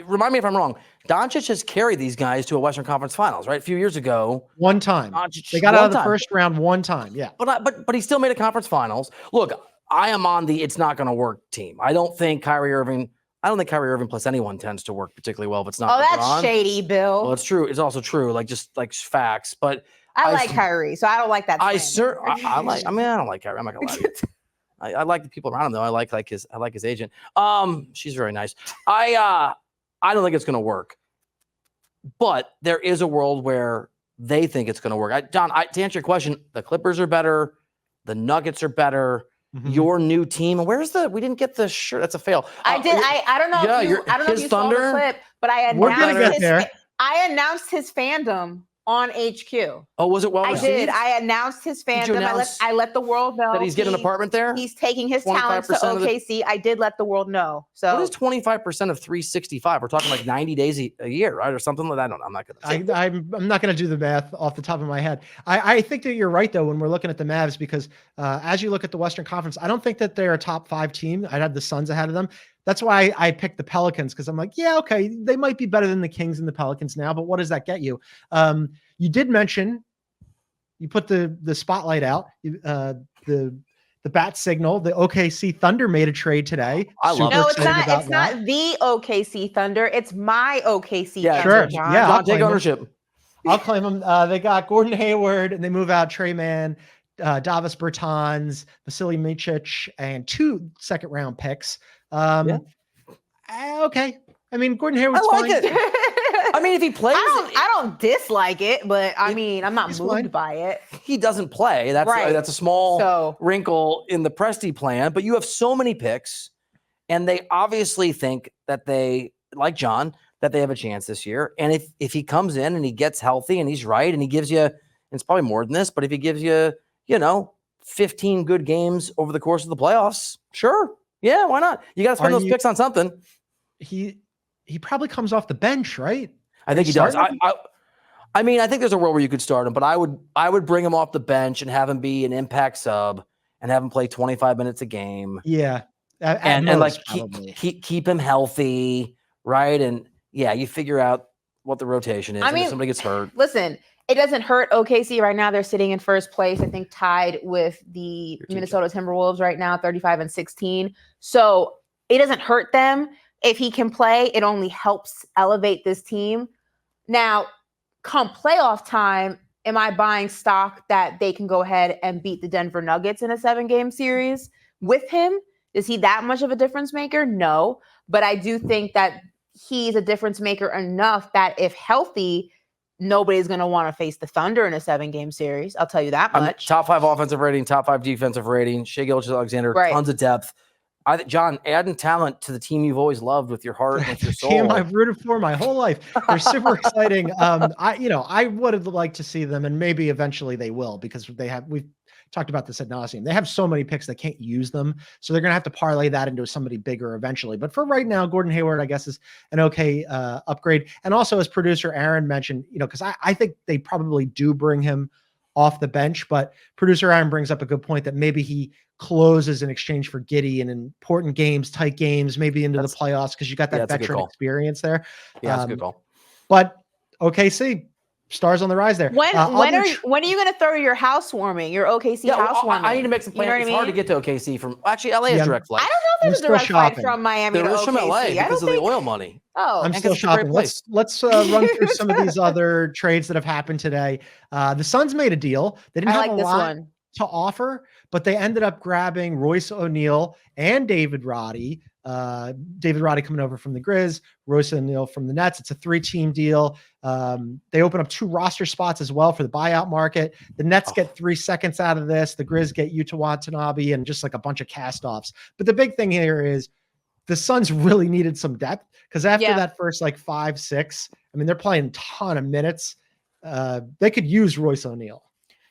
remind me if I'm wrong. Doncic has carried these guys to a Western Conference Finals, right? A few years ago. One time. They got out of the first round one time. Yeah. But he still made a conference finals. Look, I am on the it's not going to work team. I don't think Kyrie Irving plus anyone tends to work particularly well if it's not. Oh, that's shady, Bill. Well, it's true. It's also true. Just facts. But I like Kyrie, so I don't like that. I don't like Kyrie. I'm not gonna lie to you. I like the people around him though. I like his agent. She's very nice. I don't think it's gonna work. But there is a world where they think it's going to work. John, to answer your question, the Clippers are better. The Nuggets are better. Mhm. Your new team. We didn't get the shirt. That's a fail. I did. I don't know. I don't know if you saw the clip, but We're gonna get there. I announced his fandom on HQ. Oh, was it well I received? did. I announced his fandom. I let the world know that he's getting an apartment there. He's taking his talents to 25% of OKC. I did let the world know. So what is 25% of 365? We're talking like 90 days a year, right, or something like that. I don't know. I'm not gonna. I'm not going to do the math off the top of my head. I think that you're right though when we're looking at the Mavs because as you look at the Western Conference, I don't think that they're a top 5 team. I'd have the Suns ahead of them. That's why I picked the Pelicans because I'm like, yeah, okay, they might be better than the Kings and the Pelicans now, but what does that get you? You did mention you put the spotlight out, the bat signal. The OKC Thunder made a trade today. I love No, it's not. It's not the OKC Thunder. It's my OKC Thunder. Sure. John. Yeah, John, take ownership. I'll claim them. They got Gordon Hayward and they move out Trey Mann, Davis Bertans, Vasily Micic, and 2 second-round picks. Okay. I mean, Gordon Hayward's I like fine. it. I mean, if he plays, I don't dislike it, but I mean, I'm not moved fine. by it. he doesn't play. That's Right. That's a small So- wrinkle in the Presti plan. But you have so many picks, and they obviously think that they, like John, that they have a chance this year. And if he comes in and he gets healthy and he's right and he gives you, and it's probably more than this, but if he gives you, 15 good games over the course of the playoffs, sure. Yeah, why not? You got to spend those picks on something. He probably comes off the bench, right? I think he does. Starting I mean, I think there's a world where you could start him, but I would bring him off the bench and have him be an impact sub and have him play 25 minutes a game. Yeah. And most, like keep him healthy, right? And yeah, you figure out what the rotation is. I and mean, if somebody gets hurt. Listen, it doesn't hurt OKC right now. They're sitting in first place, I think tied with the Minnesota Timberwolves right now, 35-16. So it doesn't hurt them. If he can play, it only helps elevate this team. Now, come playoff time, am I buying stock that they can go ahead and beat the Denver Nuggets in a 7-game series with him? Is he that much of a difference maker? No. But I do think that he's a difference maker enough that if healthy, nobody's going to want to face the Thunder in a 7-game series. I'll tell you that much. Top 5 offensive rating, top 5 defensive rating. Shai Gilgeous-Alexander, Right. tons of depth. John, adding talent to the team you've always loved with your heart and with your soul. Team I've rooted for my whole life. They're super exciting. I would have liked to see them, and maybe eventually they will because we've talked about this ad nauseum. They have so many picks they can't use them, so they're going to have to parlay that into somebody bigger eventually. But for right now, Gordon Hayward, I guess, is an okay upgrade. And also, as producer Aaron mentioned, because I think they probably do bring him off the bench, but producer Aaron brings up a good point that maybe he closes in exchange for Giddey in important games, tight games, maybe into the playoffs because you got that veteran experience there. Yeah, that's a good call. But OKC, stars on the rise there. When are you going to throw your housewarming, your OKC housewarming? I need to make some plans. It's hard to get to OKC from actually LA is direct flight. I don't know if there's a direct flight from Miami to OKC. There is from LA because of the oil money. Oh, I'm still shopping. Let's run through some of these other trades that have happened today. The Suns made a deal. They didn't have a lot to offer, but they ended up grabbing Royce O'Neal and David Roddy. David Roddy coming over from the Grizz, Royce O'Neal from the Nets. It's a 3-team deal. They open up 2 roster spots as well for the buyout market. The Nets get 3 seconds out of this. The Grizz get Yuta Watanabe and just like a bunch of cast-offs. But the big thing here is the Suns really needed some depth because after that first 5-6, I mean, they're playing a ton of minutes. They could use Royce O'Neal.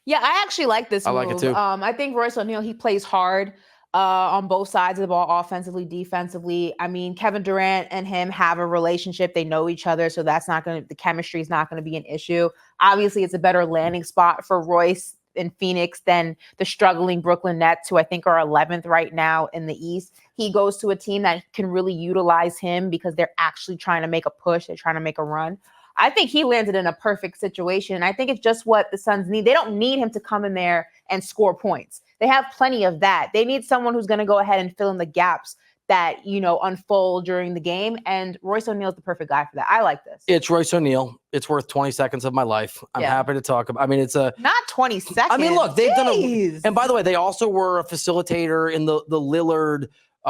Yeah, I actually like this move. I like it too. I think Royce O'Neal, he plays hard on both sides of the ball, offensively, defensively. I mean, Kevin Durant and him have a relationship. They know each other, so the chemistry is not going to be an issue. Obviously, it's a better landing spot for Royce in Phoenix than the struggling Brooklyn Nets, who I think are 11th right now in the East. He goes to a team that can really utilize him because they're actually trying to make a push. They're trying to make a run. I think he landed in a perfect situation. I think it's just what the Suns need. They don't need him to come in there and score points. They have plenty of that. They need someone who's going to go ahead and fill in the gaps that, unfold during the game. And Royce O'Neal is the perfect guy for that. I like this. It's Royce O'Neal. It's worth 20 seconds of my life. I'm happy to talk about. I mean, it's not 20 seconds. I mean, look, they've done and by the way, they also were a facilitator in the Lillard,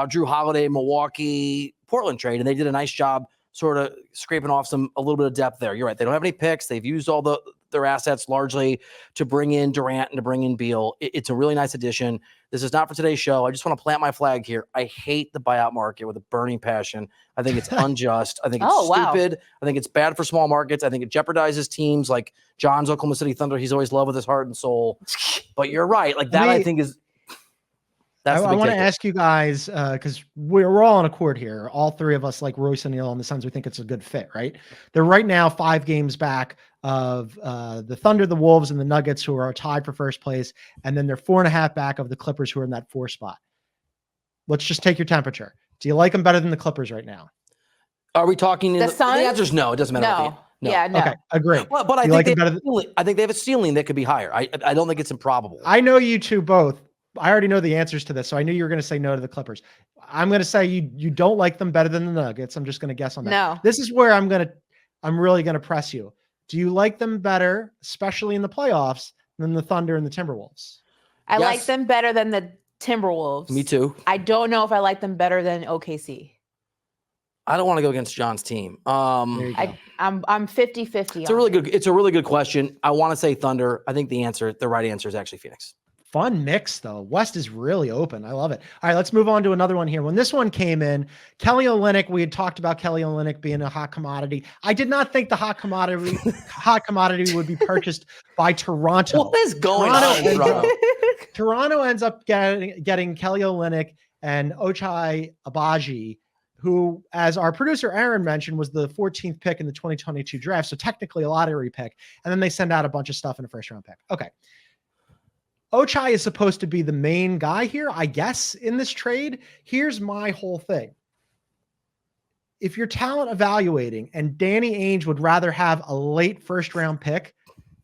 Drew Holiday, Milwaukee, Portland trade, and they did a nice job sort of scraping off a little bit of depth there. You're right. They don't have any picks. They've used all their assets largely to bring in Durant and to bring in Beal. It's a really nice addition. This is not for today's show. I just want to plant my flag here. I hate the buyout market with a burning passion. I think it's unjust. I think it's stupid. I think it's bad for small markets. I think it jeopardizes teams like John's Oklahoma City Thunder. He's always loved with his heart and soul. But you're right. Like that, I think is. I want to ask you guys, because we're all on accord here. All three of us like Royce and O'Neal and the Suns. We think it's a good fit, right? They're right now 5 games back of the Thunder, the Wolves, and the Nuggets, who are tied for first place. And then they're 4.5 back of the Clippers, who are in that 4 spot. Let's just take your temperature. Do you like them better than the Clippers right now? Are we talking? The Suns? The answer is no. It doesn't matter. No. Yeah, no. Okay, agree. But I think they have a ceiling that could be higher. I don't think it's improbable. I know you two both. I already know the answers to this, so I knew you were going to say no to the Clippers. I'm going to say you don't like them better than the Nuggets. I'm just going to guess on that. No. This is where I'm really going to press you. Do you like them better, especially in the playoffs, than the Thunder and the Timberwolves? I like them better than the Timberwolves. Me too. I don't know if I like them better than OKC. I don't want to go against John's team. I'm 50-50. It's a really good question. I want to say Thunder. I think the right answer is actually Phoenix. Fun mix, though. West is really open. I love it. All right, let's move on to another one here. When this one came in, Kelly Olynyk, we had talked about Kelly Olynyk being a hot commodity. I did not think the hot commodity would be purchased by Toronto. What is going on in Toronto? Toronto ends up getting Kelly Olynyk and Ochai Agbaji, who, as our producer Aaron mentioned, was the 14th pick in the 2022 draft. So technically a lottery pick. And then they send out a bunch of stuff in a first round pick. Okay. Ochai is supposed to be the main guy here, I guess, in this trade. Here's my whole thing. If you're talent evaluating and Danny Ainge would rather have a late first round pick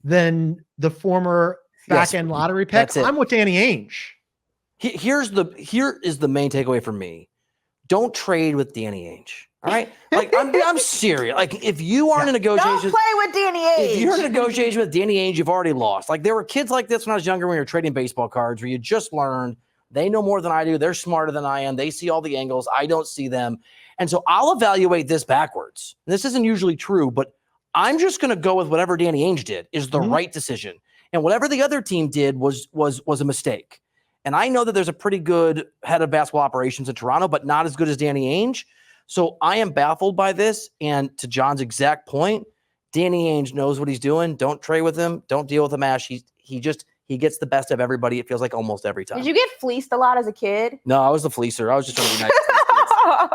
than the former back end lottery pick, I'm with Danny Ainge. Here is the main takeaway for me. Don't trade with Danny Ainge. All right. Like I'm serious. Like if you aren't in negotiations, don't play with Danny Ainge. If you're in negotiation with Danny Ainge, you've already lost. Like there were kids like this when I was younger, when you're trading baseball cards, where you just learned they know more than I do. They're smarter than I am. They see all the angles. I don't see them. And so I'll evaluate this backwards. This isn't usually true, but I'm just going to go with whatever Danny Ainge did is the right decision. And whatever the other team did was a mistake. And I know that there's a pretty good head of basketball operations in Toronto, but not as good as Danny Ainge. So I am baffled by this. And to John's exact point, Danny Ainge knows what he's doing. Don't trade with him. Don't deal with him, Ash. He gets the best of everybody. It feels like almost every time. Did you get fleeced a lot as a kid? No, I was the fleecer. I was just trying to be nice.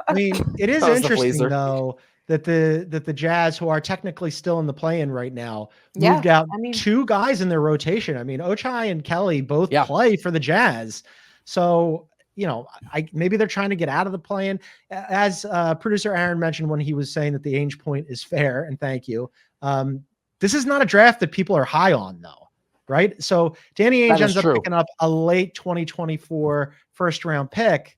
I mean, it is interesting though that the Jazz, who are technically still in the play-in right now, moved out 2 guys in their rotation. I mean, Ochai and Kelly both play for the Jazz. So, maybe they're trying to get out of the play-in. As producer Aaron mentioned when he was saying that the Ainge point is fair, and thank you. This is not a draft that people are high on, though, right? So Danny Ainge ends up picking up a late 2024 first-round pick,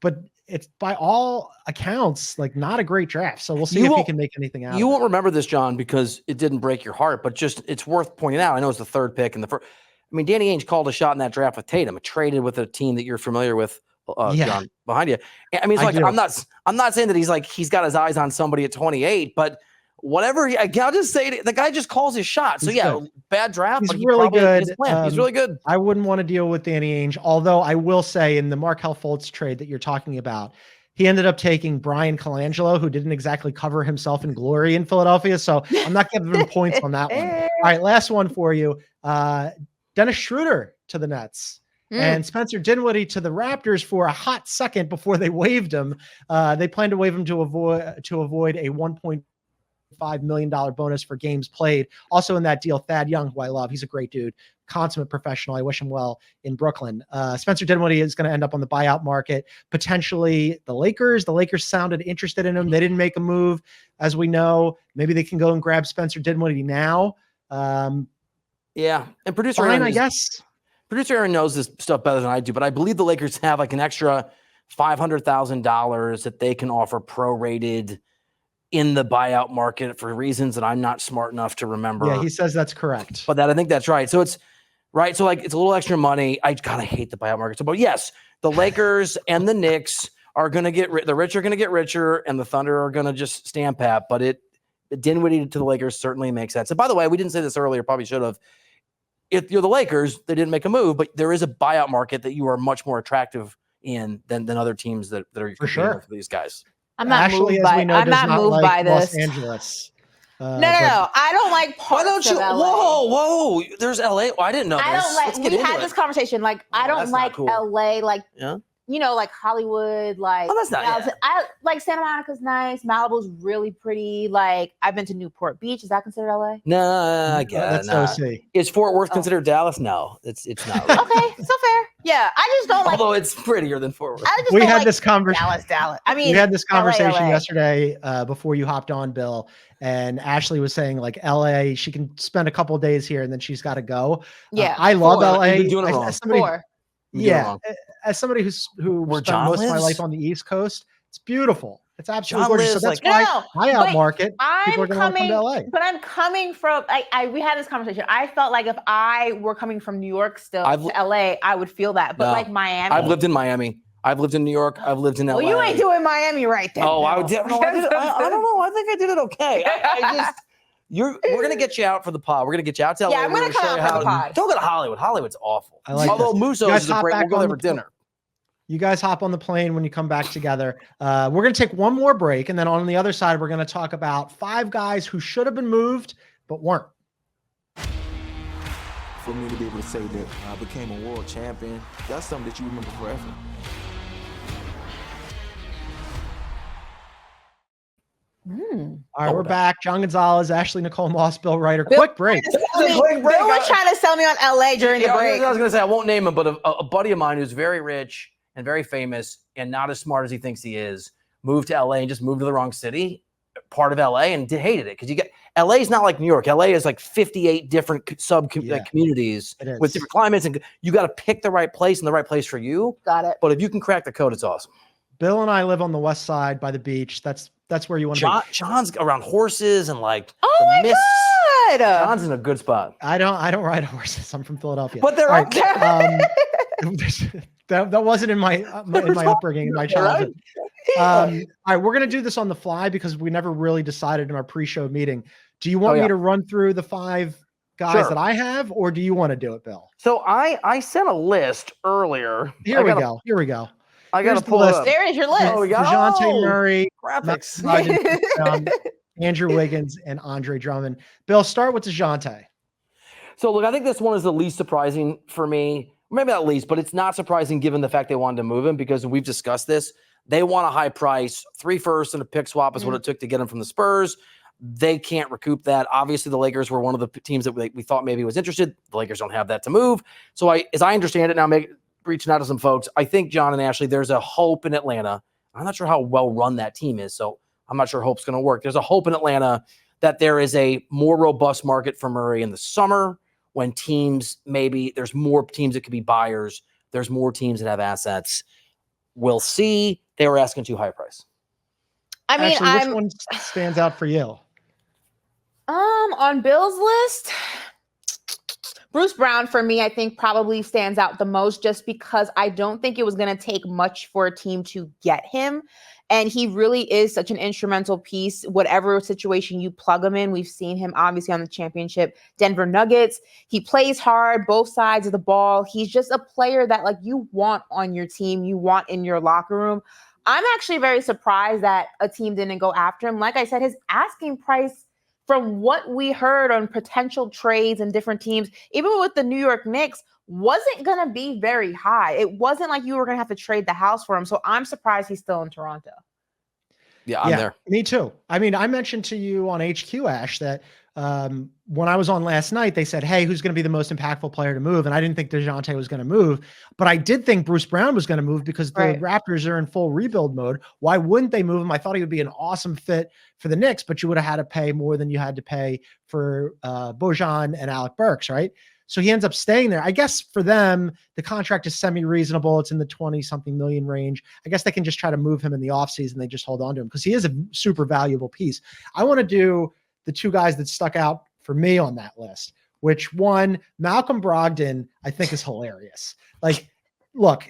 but it's by all accounts like not a great draft. So we'll see if he can make anything out. You won't remember this, John, because it didn't break your heart, but just it's worth pointing out. I know it's the 3rd pick in the first. I mean, Danny Ainge called a shot in that draft with Tatum, traded with a team that you're familiar with, John, behind you. I mean, it's I'm not saying that he's got his eyes on somebody at 28, but whatever. I'll just say the guy just calls his shot. So bad draft. He's but really good. He's really good. I wouldn't want to deal with Danny Ainge, although I will say in the Markelle Fultz trade that you're talking about, he ended up taking Brian Colangelo, who didn't exactly cover himself in glory in Philadelphia. So I'm not giving him points on that one. All right, last one for you. Dennis Schroeder to the Nets and Spencer Dinwiddie to the Raptors for a hot second before they waived him. They plan to waive him to avoid a $1.5 million bonus for games played. Also in that deal, Thad Young, who I love. He's a great dude, consummate professional. I wish him well in Brooklyn. Spencer Dinwiddie is going to end up on the buyout market. Potentially the Lakers. The Lakers sounded interested in him. They didn't make a move, as we know. Maybe they can go and grab Spencer Dinwiddie now. Yeah, and producer Aaron knows this stuff better than I do, but I believe the Lakers have like an extra $500,000 that they can offer prorated in the buyout market for reasons that I'm not smart enough to remember. Yeah, he says that's correct. But I think that's right. So it's right. So like it's a little extra money. I hate the buyout market. So, but yes, the Lakers and the Knicks are going to get the rich are going to get richer, and the Thunder are going to just stand pat. But Dinwiddie to the Lakers certainly makes sense. And by the way, we didn't say this earlier, probably should have. If you're the Lakers, they didn't make a move, but there is a buyout market that you are much more attractive in than other teams that are For sure for these guys. I'm not Ashley, moved as by. we know, I'm does not moved like by Los this. Angeles. No. I don't like Why parts don't you? of LA. Whoa! There's LA. Well, I didn't know this. I don't like. Let's get We into had it. this conversation. Like, I don't that's not like cool. LA. Like, Yeah. like Hollywood. Like, Oh, that's not- Dallas. I like Santa Monica's nice. Malibu's really pretty. Like, I've been to Newport Beach. Is that considered LA? No, I get That's it. Nah. OC. Is Fort Worth Oh. considered Dallas? No, it's not. Really. Okay, so fair. Yeah, I just don't like. Although it's prettier than Fort Worth. I just We don't had like this conversation. Dallas. I mean, We had this conversation LA. yesterday before you hopped on, Bill, and Ashley was saying like LA, she can spend a couple of days here and then she's got to go. Yeah, I love Four. LA. You've been doing it As- wrong. as somebody- Four. You're doing it yeah, wrong. as somebody who Where spent John most of my lives? life on the East Coast, it's beautiful. It's absolutely John gorgeous. So lives, that's like- why No, my out but market, people are I'm going to come coming, to LA. but I'm coming from. We had this conversation. I felt like if I were coming from New York still to LA, I would feel that. But No. like Miami, I've lived in Miami. I've lived in New York. I've lived in LA. well, you ain't doing Miami right there. Oh, I Bill. did. No, I did. I don't know. I think I did it okay. I just. We're gonna get you out for the pod. We're gonna get you out to LA. Yeah, I'm We're gonna show come you out for the how- pod. Don't go to Hollywood. Hollywood's awful. I like Although this. Muso's You guys is a hop great. We'll back go on there the for dinner. You guys hop on the plane when you come back together. We're going to take one more break. And then on the other side, we're going to talk about 5 guys who should have been moved, but weren't. For me to be able to say that I became a world champion, that's something that you remember forever. All right, we're back. John Gonzalez, Ashley, Nicole Moss, Bill Reiter. Bill- Quick break. Bill was trying to sell me on LA during the Yeah, break. I was gonna say I won't name him, but a buddy of mine who's very rich and very famous and not as smart as he thinks he is moved to LA and just moved to the wrong city, part of LA, and hated it because LA is not like New York. LA is like 58 different communities It is. with different climates, and you got to pick the right place and the right place for you. Got it. But if you can crack the code, it's awesome. Bill and I live on the west side by the beach. That's where you want to be. John's around horses and like Oh the my mist. God. John's in a good spot. I don't ride horses. I'm from Philadelphia. But they're All up there. that wasn't in my upbringing, in my childhood. All right, we're gonna do this on the fly because we never really decided in our pre-show meeting. Do you want me to run through the 5 guys that I have, or do you want to do it, Bill? So I sent a list earlier. Here we go. I got Here's to the pull it list. up. There is your list. Oh, we got DeJounte Murray, graphics. Andrew Wiggins, and Andre Drummond. Bill, start with DeJounte. So look, I think this one is the least surprising for me. Maybe not least, but it's not surprising given the fact they wanted to move him because we've discussed this. They want a high price. 3 firsts and a pick swap is what it took to get him from the Spurs. They can't recoup that. Obviously, the Lakers were one of the teams that we thought maybe was interested. The Lakers don't have that to move. So as I understand it now, reaching out to some folks, I think John and Ashley, there's a hope in Atlanta. I'm not sure how well run that team is, so I'm not sure hope's going to work. There's a hope in Atlanta that there is a more robust market for Murray in the summer when there's more teams that could be buyers. There's more teams that have assets. We'll see. They were asking too high a price. I mean, Ashley, which one stands out for you? On Bill's list, Bruce Brown for me, I think probably stands out the most just because I don't think it was going to take much for a team to get him. And he really is such an instrumental piece, whatever situation you plug him in. We've seen him obviously on the championship Denver Nuggets. He plays hard, both sides of the ball. He's just a player that like you want on your team, you want in your locker room. I'm actually very surprised that a team didn't go after him. Like I said, his asking price from what we heard on potential trades and different teams, even with the New York Knicks, wasn't going to be very high. It wasn't like you were going to have to trade the house for him. So I'm surprised he's still in Toronto. Yeah, I'm there. Me too. I mean, I mentioned to you on HQ, Ash, that when I was on last night, they said, hey, who's going to be the most impactful player to move? And I didn't think DeJounte was going to move, but I did think Bruce Brown was going to move because the Raptors are in full rebuild mode. Why wouldn't they move him? I thought he would be an awesome fit for the Knicks, but you would have had to pay more than you had to pay for Bojan and Alec Burks, right? So he ends up staying there. I guess for them, the contract is semi-reasonable. It's in the 20-something million range. I guess they can just try to move him in the offseason. They just hold on to him because he is a super valuable piece. I want to do the 2 guys that stuck out for me on that list, which one, Malcolm Brogdon, I think is hilarious. Like, look,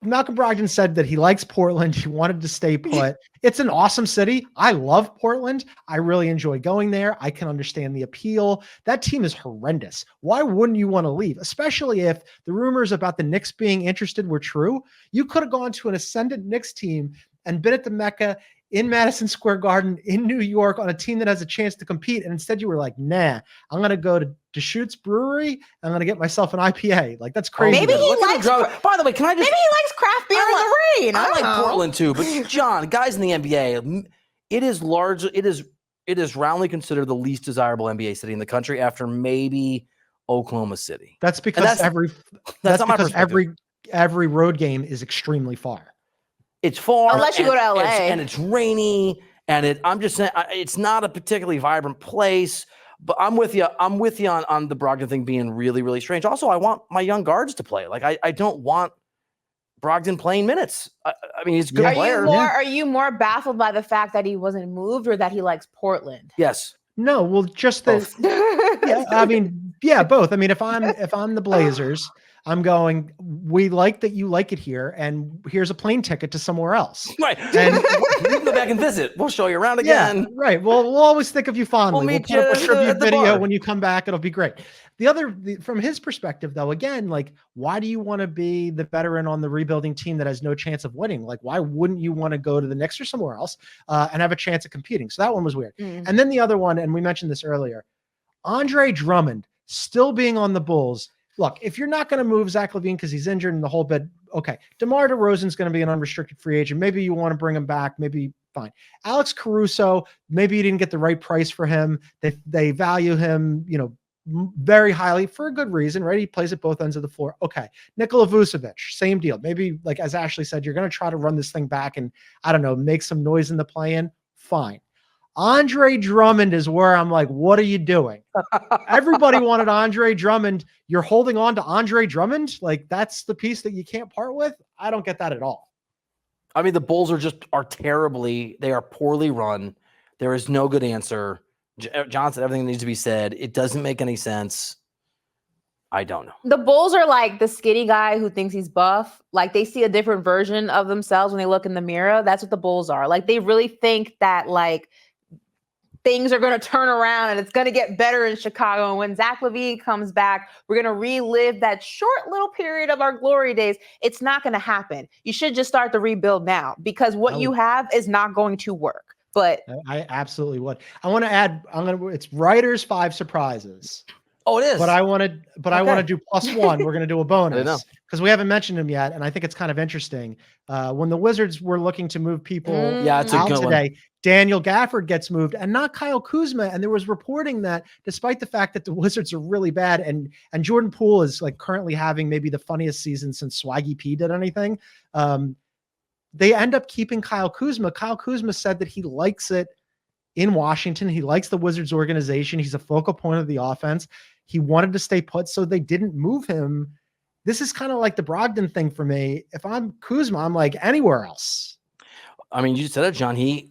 Malcolm Brogdon said that he likes Portland. He wanted to stay put. It's an awesome city. I love Portland. I really enjoy going there. I can understand the appeal. That team is horrendous. Why wouldn't you want to leave? Especially if the rumors about the Knicks being interested were true. You could have gone to an ascendant Knicks team and been at the Mecca in Madison Square Garden in New York on a team that has a chance to compete. And instead you were like, nah, I'm going to go to Deschutes Brewery. I'm going to get myself an IPA. Like, that's crazy. Maybe he likes, by the way, can I just, maybe he likes craft beer in the rain. I like Portland too, but John, guys in the NBA, it is roundly considered the least desirable NBA city in the country after maybe Oklahoma City. That's because every road game is extremely far. It's far, unless you go to LA, and it's rainy, and I'm just saying it's not a particularly vibrant place. But I'm with you. I'm with you on the Brogdon thing being really, really strange. Also, I want my young guards to play. Like I don't want Brogdon playing minutes. I mean, he's a good player. Are you more baffled by the fact that he wasn't moved, or that he likes Portland? Yes. No, well, just the yeah. I mean, yeah, both. I mean, if I'm the Blazers, I'm going, we like that you like it here, and here's a plane ticket to somewhere else. Right. And you can go back and visit. We'll show you around again. Yeah, right. Well, we'll always think of you fondly. We'll put up a tribute video when you come back. It'll be great. From his perspective, though, again, like, why do you want to be the veteran on the rebuilding team that has no chance of winning? Like, why wouldn't you want to go to the Knicks or somewhere else and have a chance of competing? So that one was weird. Mm-hmm. And then the other one, and we mentioned this earlier, Andre Drummond still being on the Bulls. Look, if you're not going to move Zach LaVine because he's injured and the whole bit, okay. DeMar DeRozan's going to be an unrestricted free agent. Maybe you want to bring him back. Maybe fine. Alex Caruso, maybe you didn't get the right price for him. They value him, very highly for a good reason, right? He plays at both ends of the floor. Okay. Nikola Vucevic, same deal. Maybe, like as Ashley said, you're going to try to run this thing back and, I don't know, make some noise in the play-in. Fine. Andre Drummond is where I'm like, what are you doing? Everybody wanted Andre Drummond. You're holding on to Andre Drummond? Like, that's the piece that you can't part with? I don't get that at all. I mean, the Bulls they are poorly run. There is no good answer. John said everything that needs to be said. It doesn't make any sense. I don't know. The Bulls are like the skinny guy who thinks he's buff. Like, they see a different version of themselves when they look in the mirror. That's what the Bulls are. Like, they really think that, like, things are going to turn around and it's going to get better in Chicago. And when Zach LaVine comes back, we're going to relive that short little period of our glory days. It's not going to happen. You should just start the rebuild now, because what you have is not going to work. But I absolutely would. I want to add, it's Reiter's 5 surprises. Oh, it is. But I want to do +1. We're going to do a bonus because we haven't mentioned him yet. And I think it's kind of interesting. When the Wizards were looking to move people it's out a good today, one. Daniel Gafford gets moved and not Kyle Kuzma. And there was reporting that despite the fact that the Wizards are really bad and Jordan Poole is like currently having maybe the funniest season since Swaggy P did anything, they end up keeping Kyle Kuzma. Kyle Kuzma said that he likes it in Washington. He likes the Wizards organization. He's a focal point of the offense. He wanted to stay put, so they didn't move him. This is kind of like the Brogdon thing for me. If I'm Kuzma, I'm like anywhere else. I mean, you said it, John. He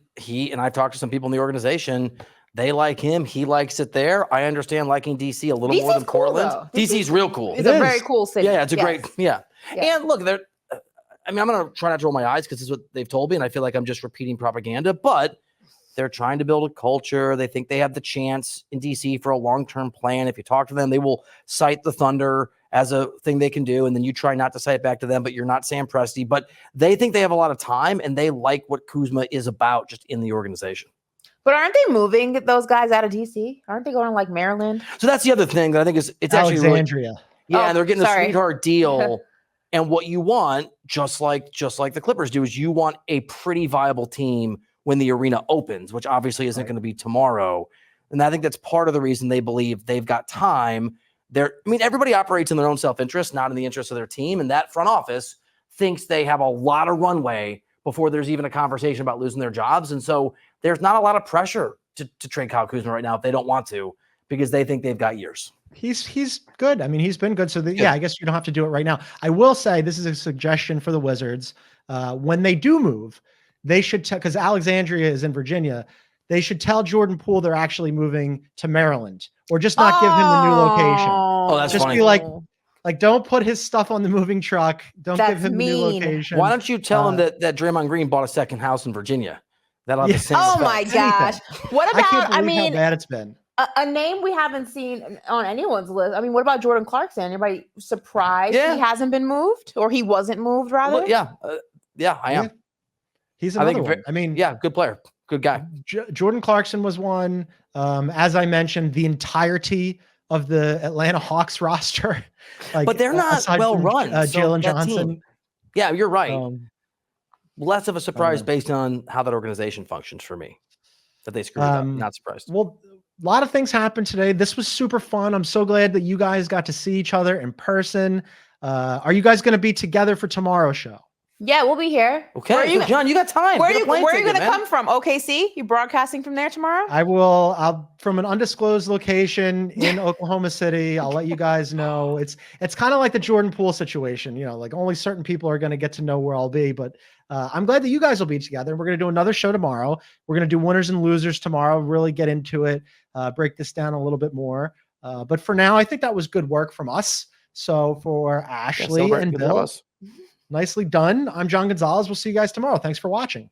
and I've talked to some people in the organization. They like him. He likes it there. I understand liking DC a little more than Portland. DC's real cool. It's a very cool city. Yeah, it's a great. Yeah. And look, I'm going to try not to roll my eyes because this is what they've told me, and I feel like I'm just repeating propaganda, but they're trying to build a culture. They think they have the chance in DC for a long-term plan. If you talk to them, they will cite the Thunder as a thing they can do, and then you try not to cite it back to them, but you're not Sam Presti. But they think they have a lot of time, and they like what Kuzma is about just in the organization. But aren't they moving those guys out of DC? Aren't they going to like Maryland? So that's the other thing that I think it's actually Alexandria. And they're getting a sweetheart deal. And what you want, just like the Clippers do, is you want a pretty viable team when the arena opens, which obviously isn't going to be tomorrow. And I think that's part of the reason they believe they've got time. Everybody operates in their own self-interest, not in the interest of their team. And that front office thinks they have a lot of runway before there's even a conversation about losing their jobs. And so there's not a lot of pressure to trade Kyle Kuzma right now if they don't want to, because they think they've got years. He's good. I mean, he's been good. So I guess you don't have to do it right now. I will say this is a suggestion for the Wizards. When they do move, they should because Alexandria is in Virginia. They should tell Jordan Poole they're actually moving to Maryland, or just not give him the new location. Oh, that's just funny. Be like, Like, don't put his stuff on the moving truck. Don't give That's him a new mean. location. Why don't you tell him that Draymond Green bought a second house in Virginia? That'll have Yeah. the same Oh effect. my gosh. What I can't about, believe how bad it's been. a name we haven't seen on anyone's list? I mean, what about Jordan Clarkson? Anybody surprised Yeah. he hasn't been moved, or he wasn't moved, rather? Well, yeah. Yeah, I am. Yeah. He's I think another one. I mean, yeah, good player. Good guy. Jordan Clarkson was one. As I mentioned, the entirety of the Atlanta Hawks roster, like, But they're not aside well from, run. So Jalen that Johnson. team- Yeah, you're right. Less of a surprise know. based on how that organization functions for me. That they screwed up. Not surprised. Well, a lot of things happened today. This was super fun. I'm so glad that you guys got to see each other in person. Are you guys going to be together for tomorrow's show? Yeah, we'll be here. Okay, so John, you got time. Where are Get a you plane going ticket, to man. come from? OKC? You broadcasting from there tomorrow? I'll from an undisclosed location in Oklahoma City. I'll let you guys know. It's kind of like the Jordan Poole situation, like only certain people are going to get to know where I'll be, but I'm glad that you guys will be together. We're going to do another show tomorrow. We're going to do winners and losers tomorrow, really get into it, break this down a little bit more. But for now, I think that was good work from us. So for Ashley and Bill, nicely done. I'm John Gonzalez. We'll see you guys tomorrow. Thanks for watching.